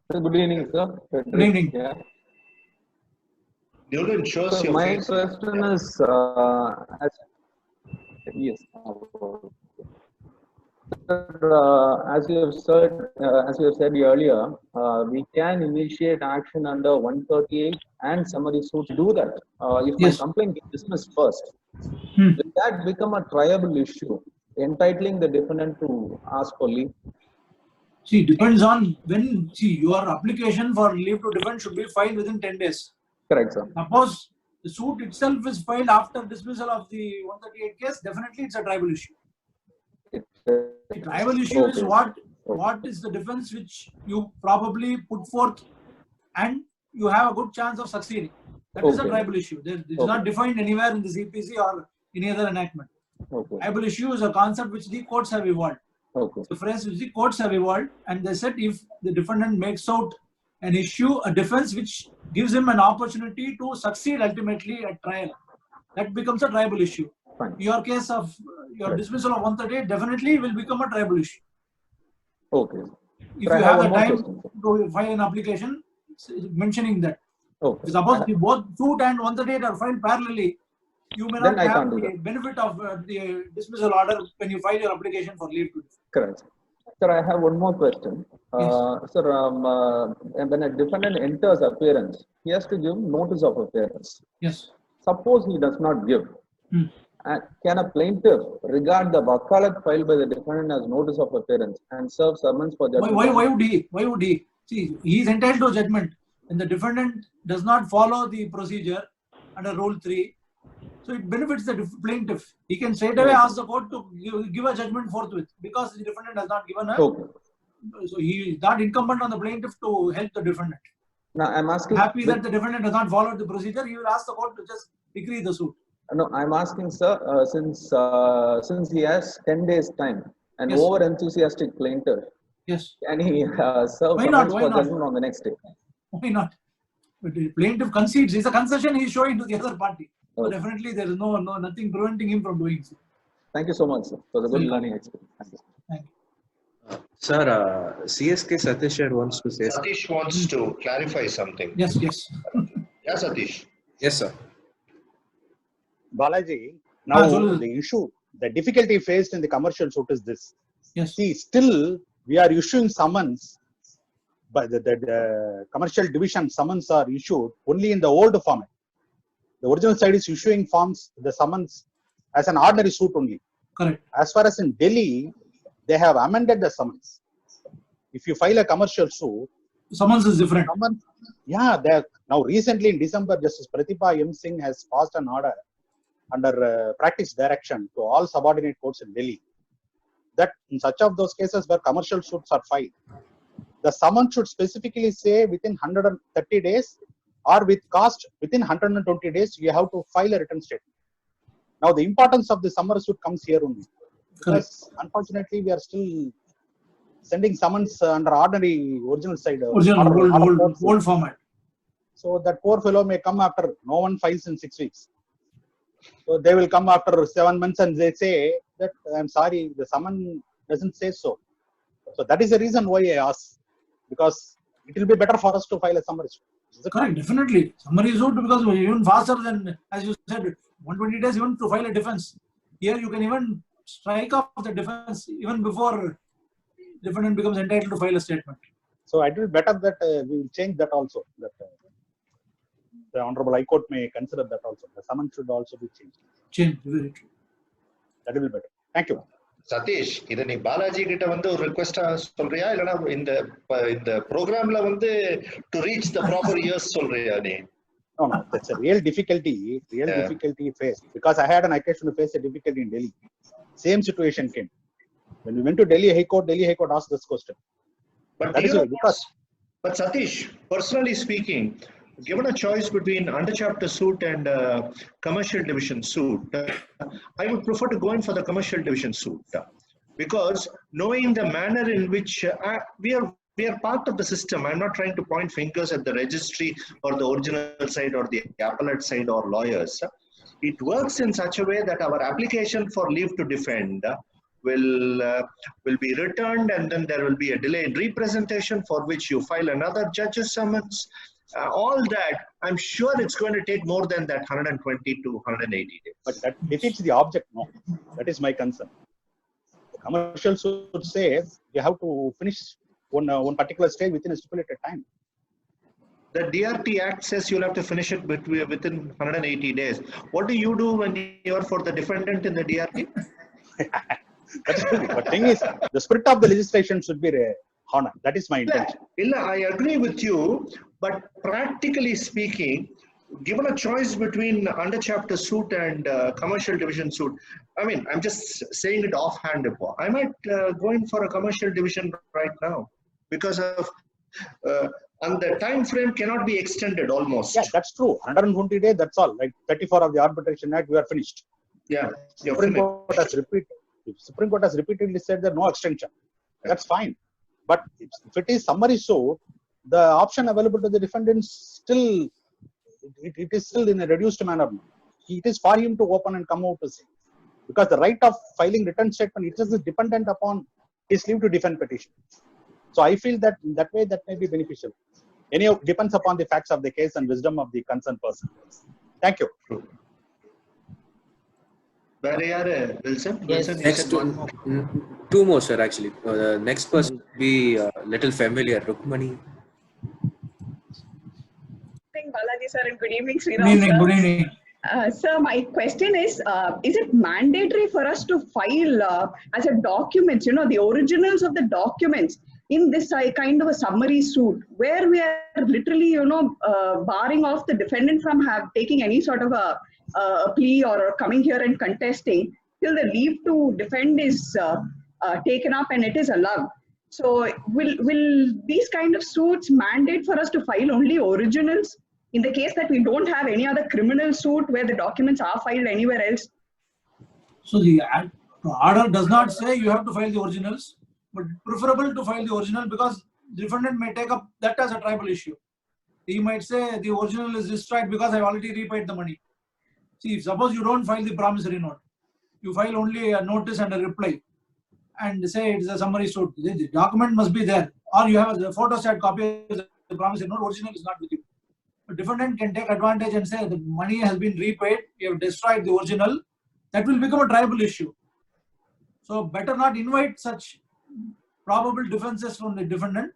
N: Good evening, sir.
B: Good evening.
N: Yeah.
A: Newland, show us
N: So
A: your
N: my
A: face.
N: question is, yes. As you have said earlier, we can initiate action under 138 and summary suits. Do that. If
B: Yes.
N: my complaint is dismissed first,
B: Hmm.
N: will that become a triable issue, entitling the defendant to ask for leave?
B: See, depends on when. See, your application for leave to defend should be filed within 10 days.
N: Correct, sir.
B: Suppose the suit itself is filed after dismissal of the 138 case, definitely it's a tribal issue. The tribal issue is what is the defense which you probably put forth and you have a good chance of succeeding. That is a tribal issue. It's not defined anywhere in the CPC or any other enactment. Tribal issue is a concept which the courts have evolved. The phrase which the courts have evolved, and they said if the defendant makes out an issue, a defense which gives him an opportunity to succeed ultimately at trial, that becomes a tribal issue. Your case of your dismissal of 138 definitely will become a tribal issue.
N: Okay.
B: If you have the time to file an application mentioning that. Suppose both suit and 138 are filed parallelly, you may not have the benefit of the dismissal order when you file your application for leave to defend.
N: Correct. Sir, I have one more question. Sir, when a defendant enters appearance, he has to give notice of appearance.
B: Yes.
N: Suppose he does not give. Can a plaintiff regard the wakalat filed by the defendant as notice of appearance and serve summons for judgment?
B: Why would he? See, he is entitled to judgment. When the defendant does not follow the procedure under Rule 3, so it benefits the plaintiff. He can straight away ask the court to give a judgment forthwith because the defendant has not given a. So he is not incumbent on the plaintiff to help the defendant.
N: Now I'm asking.
B: Happy that the defendant does not follow the procedure, he will ask the court to just decree the suit.
N: No, I'm asking, sir, since he has 10 days time, an over enthusiastic plaintiff.
B: Yes.
N: Can he serve summons for judgment on the next day?
B: Why not? But the plaintiff concedes. It's a concession he is showing to the other party. So definitely there is nothing preventing him from doing so.
N: Thank you so much, sir, for the good learning experience. Thank you.
B: Thank you.
F: Sir, CSK Satish wants to say.
A: Satish wants to clarify something.
B: Yes.
A: Yeah, Satish.
F: Yes, sir.
E: Balaji, now the difficulty faced in the commercial suit is this.
B: Yes.
E: See, still we are issuing summons, but the commercial division summons are issued only in the old format. The original side is issuing forms, the summons as an ordinary suit only.
B: Correct.
E: As far as in Delhi, they have amended the summons. If you file a commercial suit,
B: summons is different.
E: Now recently in December, Justice Pratibha M. Singh has passed an order under practice direction to all subordinate courts in Delhi that in such of those cases where commercial suits are filed, the summons should specifically say within 130 days or with cost within 120 days, you have to file a written statement. Now the importance of the summary suit comes here only. Because unfortunately, we are still sending summons under ordinary original side.
B: Old format.
E: So that poor fellow may come after no one files in 6 weeks. So they will come after 7 months and they say that I'm sorry, the summon doesn't say so. So that is the reason why I ask, because it will be better for us to file a summary suit.
B: Correct, definitely. Summary suit because even faster than, as you said, 120 days even to file a defense. Here you can even strike off the defense even before defendant becomes entitled to file a statement.
E: So it will be better that we will change that also. That the Honorable High Court may consider that also. The summons should also be changed.
B: Changed, very true.
E: That will be better. Thank you.
A: Satish, இத நீ பாலாஜி கிட்ட வந்து ஒரு ரிக்வெஸ்டா சொல்றியா இல்லனா இந்த ப்ரோகிராம்ல வந்து to reach the proper years சொல்றியா நீ?
E: No, that's a real difficulty faced, because I had an occasion to face a difficulty in Delhi. Same situation came when we went to Delhi High Court asked this question.
A: But that is because, but Satish, personally speaking, given a choice between under chapter suit and commercial division suit, I would prefer to go in for the commercial division suit, because knowing the manner in which we are part of the system. I'm not trying to point fingers at the registry or the original side or the appellate side or lawyers. It works in such a way that our application for leave to defend will be returned, and then there will be a delay in representation for which you file another judge's summons. All that, I'm sure it's going to take more than that 120 to 180 days.
E: But that defeats the object. No, that is my concern. The commercial suit says you have to finish one particular stage within a stipulated time.
A: The DRT Act says you'll have to finish it within 180 days. What do you do when you're for the defendant in the DRT?
E: That's true. But thing is, the spirit of the legislation should be honored. That is my intention.
A: I agree with you, but practically speaking, given a choice between under chapter suit and commercial division suit, I mean, I'm just saying it offhand. I might go in for a commercial division right now, because of and the time frame cannot be extended almost.
E: Yeah, that's true. 120 days, that's all. Like 34 of the Arbitration Act, we are finished.
A: Yeah.
E: Supreme Court has repeatedly said that no extension. That's fine. But if it is summary suit, the option available to the defendants still, it is still in a reduced manner. It is for him to open and come out to say. Because the right of filing written statement, it is dependent upon his leave to defend petition. So I feel that in that way that may be beneficial. Anyhow, depends upon the facts of the case and wisdom of the concerned person. Thank you.
A: Wilson?
F: Yes. Next two more, sir, actually. The next person will be little familiar. Rukmani.
H: Balaji sir, and good evening, Sri
B: Good evening, good evening.
H: Sir, my question is it mandatory for us to file as a document, the originals of the documents in this kind of a summary suit, where we are literally, barring off the defendant from taking any sort of a plea or coming here and contesting till the leave to defend is taken up and it is allowed. So will these kind of suits mandate for us to file only originals in the case that we don't have any other criminal suit where the documents are filed anywhere else?
B: So the order does not say you have to file the originals, but preferable to file the original, because the defendant may take up that as a tribal issue. He might say the original is destroyed because I already repaid the money. See, if suppose you don't file the promissory note, you file only a notice and a reply and say it is a summary suit, the document must be there, or you have a photostat copy of the promissory note, original is not with you. The defendant can take advantage and say the money has been repaid, you have destroyed the original. That will become a tribal issue. So better not invite such probable defenses from the defendant.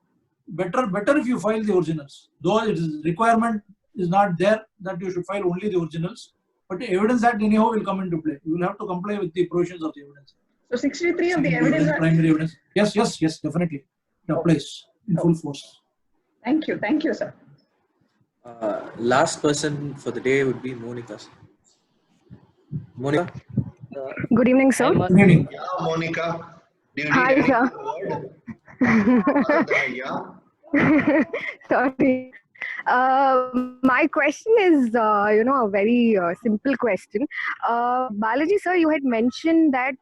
B: Better if you file the originals. Though it is requirement is not there that you should file only the originals, but the evidence act anyhow will come into play. You will have to comply with the provisions of the evidence.
H: So 63 of the evidence act.
B: Primary evidence. Yes, definitely. It applies in full force.
H: Thank you, sir.
F: Last person for the day would be Monica. Monica?
O: Good evening, sir.
B: Good evening.
A: Yeah, Monica. Do you
O: Hi,
A: need
O: sir.
A: Yeah.
O: Sorry. My question is, a very simple question. Balaji, sir, you had mentioned that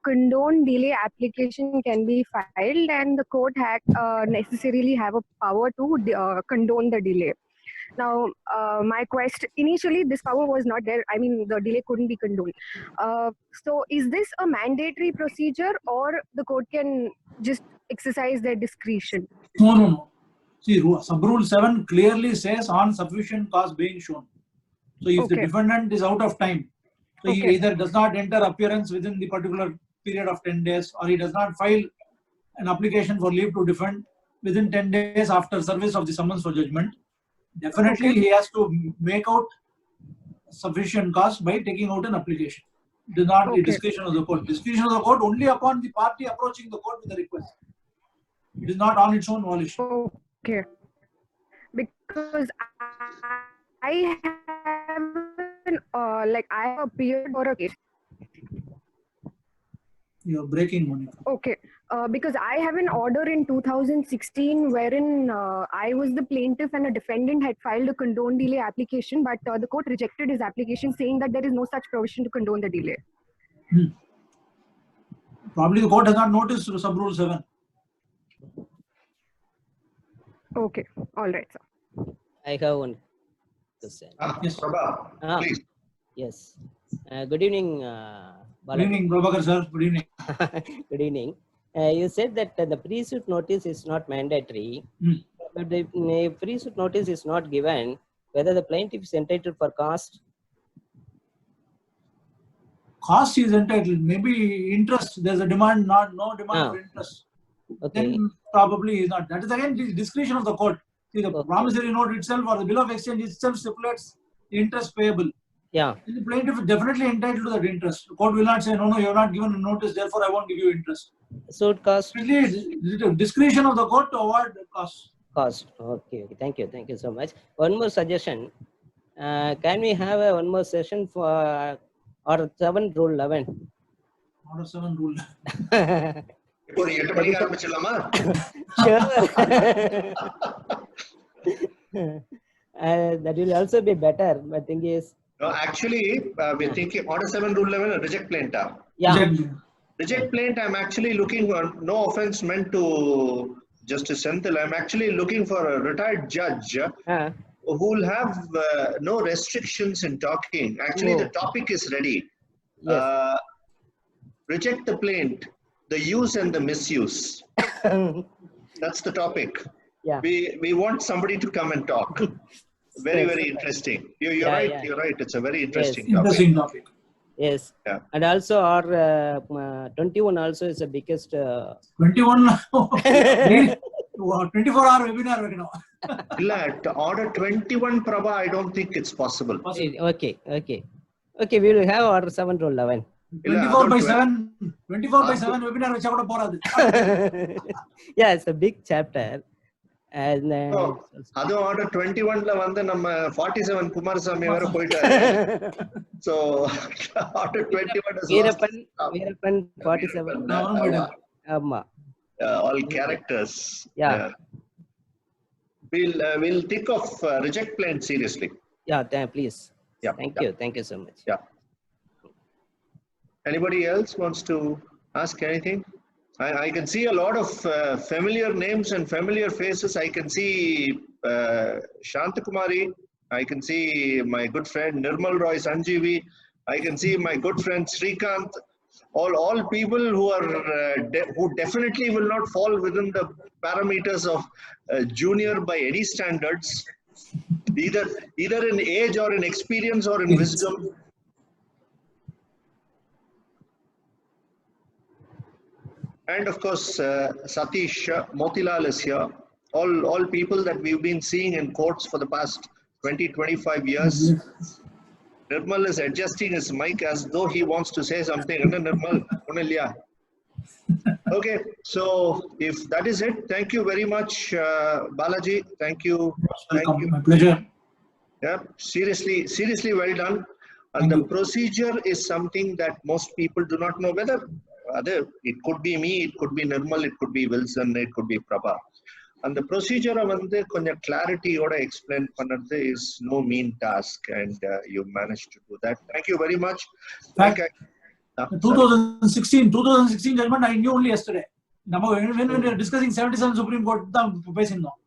O: condone delay application can be filed and the court necessarily have a power to condone the delay. Now, my question, initially this power was not there. I mean, the delay couldn't be condoned. So is this a mandatory procedure, or the court can just exercise their discretion?
B: No. See, sub-rule 7 clearly says on sufficient cause being shown. So if the defendant is out of time, so he either does not enter appearance within the particular period of 10 days, or he does not file an application for leave to defend within 10 days after service of the summons for judgment, definitely he has to make out sufficient cause by taking out an application. It is not the discretion of the court. Discretion of the court only upon the party approaching the court with a request. It is not on its own volition.
O: Okay. Because I have appeared for a case.
B: You're breaking, Monica.
O: Okay. Because I have an order in 2016 wherein I was the plaintiff and a defendant had filed a condone delay application, but the court rejected his application saying that there is no such provision to condone the delay.
B: Probably the court has not noticed sub-rule 7.
O: Okay. All right, sir.
P: I have one question.
B: Yes,
A: Prabha, please.
P: Yes. Good evening,
B: Good evening, Prabhakar sir. Good evening.
P: Good evening. You said that the pre-suit notice is not mandatory, but the pre-suit notice is not given. Whether the plaintiff is entitled for cost?
B: Cost is entitled. Maybe interest. There's a demand, no demand for interest.
P: Okay.
B: Then probably is not. That is again the discretion of the court. See, the promissory note itself or the bill of exchange itself stipulates the interest payable.
P: Yeah.
B: The plaintiff is definitely entitled to that interest. The court will not say, no, you have not given a notice, therefore I won't give you interest.
P: So it costs.
B: Discretion of the court to avoid cost.
P: Cost. Okay. Thank you. Thank you so much. One more suggestion. Can we have one more session for Order 7 Rule 11?
B: Order 7 Rule.
P: Sure. That will also be better. My thing is.
A: No, actually, we're thinking Order 7 Rule 11 reject plaintiff.
P: Yeah.
A: Reject plaintiff. I'm actually looking for, no offense meant to Justice Senthil, I'm actually looking for a retired judge who will have no restrictions in talking. Actually, the topic is ready.
P: Yes.
A: Reject the plaint, the use and the misuse. That's the topic.
P: Yeah.
A: We want somebody to come and talk. Very interesting. You're right.
P: Yeah.
A: You're right. It's a very interesting
B: topic. Interesting topic.
P: Yes.
A: Yeah.
P: And also our 21 also is the biggest.
B: 21. 24-hour webinar right now.
A: Order 21, Prabha, I don't think it's possible.
P: Okay. We will have Order 7 Rule 11.
B: 24/7 webinar which கூட போறாது.
P: Yeah, it's a big chapter. And
A: அது Order 21 ல வந்து நம்ம 47 குமாரசாமி வர போயிட்டாரு. So Order 21 is
P: Veerappan 47. ஆமா.
A: All characters.
P: Yeah.
A: We'll think of reject plaint seriously.
P: Yeah, please.
A: Yeah.
P: Thank you so much.
A: Yeah. Anybody else wants to ask anything? I can see a lot of familiar names and familiar faces. I can see Shantakumari. I can see my good friend Nirmal Roy Sanjeevi. I can see my good friend Srikanth. All people who are who definitely will not fall within the parameters of junior by any standards, either in age or in experience or in wisdom. And of course, Satish, Motilal is here. All people that we've been seeing in courts for the past 20-25 years. Nirmal is adjusting his mic as though he wants to say something. Nirmal, okay, so if that is it, thank you very much, Balaji. Thank you.
B: My pleasure.
A: Yeah, seriously well done. And the procedure is something that most people do not know. Whether it could be me, it could be Nirmal, it could be Wilson, it could be Prabha. And the procedure வந்து கொஞ்சம் கிளாரிட்டியோட explain பண்றது is no mean task, and you managed to do that. Thank you very much.
B: 2016 judgment I knew only yesterday. When we were discussing 77 Supreme Court தான் பேசினோம்.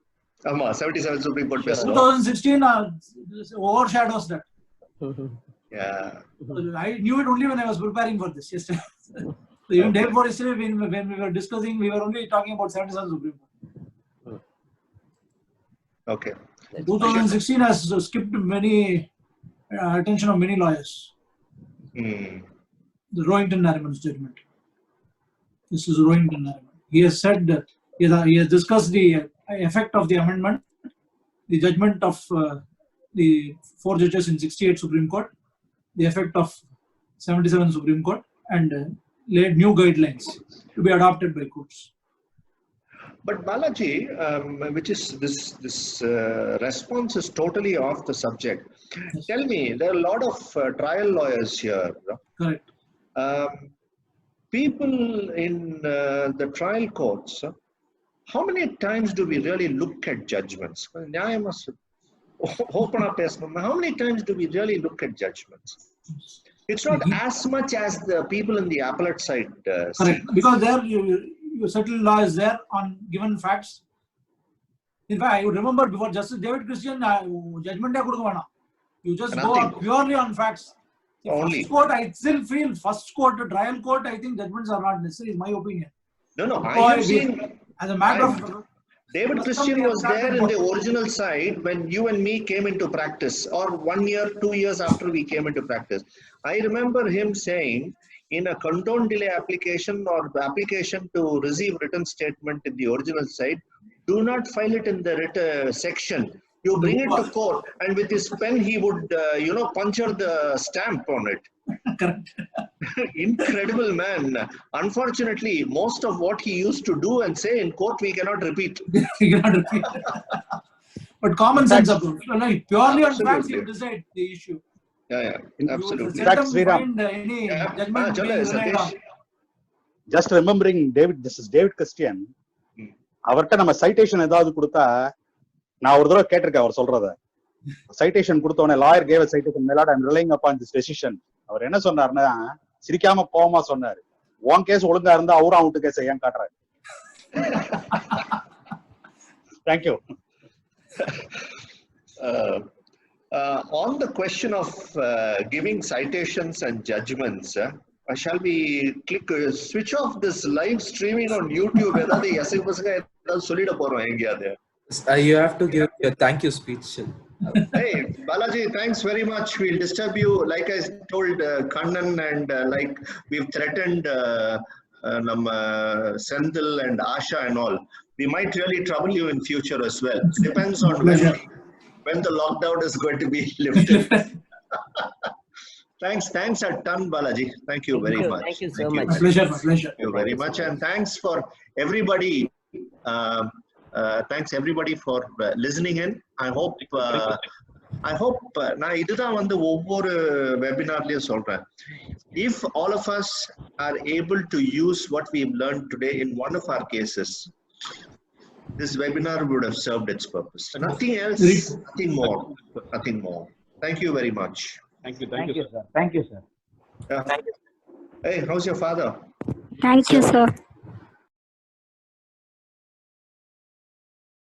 A: ஆமா, 77 Supreme Court பேசணும்.
B: 2016 overshadows that.
A: Yeah.
B: I knew it only when I was preparing for this yesterday. So even day before yesterday, when we were discussing, we were only talking about 77 Supreme Court.
A: Okay.
B: 2016 has skipped many attention of many lawyers. The Rohington-Nariman's judgment. This is Rohington-Nariman. He has said that he has discussed the effect of the amendment, the judgment of the 4 judges in 68 Supreme Court, the effect of 77 Supreme Court and laid new guidelines to be adopted by courts.
A: But Balaji, which is this response is totally off the subject.
B: Yes.
A: Tell me, there are a lot of trial lawyers here.
B: Correct.
A: People in the trial courts, how many times do we really look at judgments? Open up. How many times do we really look at judgments? It's not as much as the people in the appellate side.
B: Correct. Because there you settle law is there on given facts. In fact, I would remember before Justice David Christian judgment you just go up purely on facts.
A: Only.
B: First court, I still feel first court to trial court, I think judgments are not necessary, is my opinion.
A: No, I have seen.
B: As a matter of
A: David Christian was there in the original side when you and me came into practice, or 1 year, 2 years after we came into practice. I remember him saying in a condoned delay application or the application to receive written statement in the original side, do not file it in the written section. You bring it to court, and with his pen he would, puncture the stamp on it.
B: Correct.
A: Incredible man. Unfortunately, most of what he used to do and say in court we cannot repeat.
B: We cannot repeat. But common sense approach. Purely on facts, you decide the issue.
A: Yeah, absolutely.
B: In fact, any judgment
E: just remembering this is David Christian. அவர்கிட்ட நம்ம citation ஏதாவது கொடுத்தா நான் ஒரு தடவை கேட்டிருக்கேன் அவர் சொல்றத citation கொடுத்தோனே lawyer gave a citation, my lord, I am relying upon this decision. அவர் என்ன சொன்னாருன்னா சிரிக்காம கோவமா சொன்னாரு, உன் கேஸ் ஒழுங்கா இருந்தா அவரும் அவுட் கேஸ் ஏன் காட்டுறாரு. Thank you.
A: On the question of giving citations and judgments, shall we switch off this live streaming on YouTube?
F: You have to give your thank you speech.
A: Hey, Balaji, thanks very much. We'll disturb you. Like I told Kannan and like we've threatened Senthil and Asha and all. We might really trouble you in future as well. Depends on when the lockdown is going to be lifted. Thanks a ton, Balaji. Thank you very much.
P: Thank you so much.
B: Pleasure.
A: Thank you very much, and thanks for everybody. Thanks everybody for listening in. I hope நான் இதுதான் ஒவ்வொரு வெபினார்லயும் சொல்றேன். If all of us are able to use what we've learned today in one of our cases, this webinar would have served its purpose. Nothing else, nothing more. Thank you very much.
E: Thank you, sir. Thank you, sir.
A: Hey, how's your father?
Q: Thank you, sir.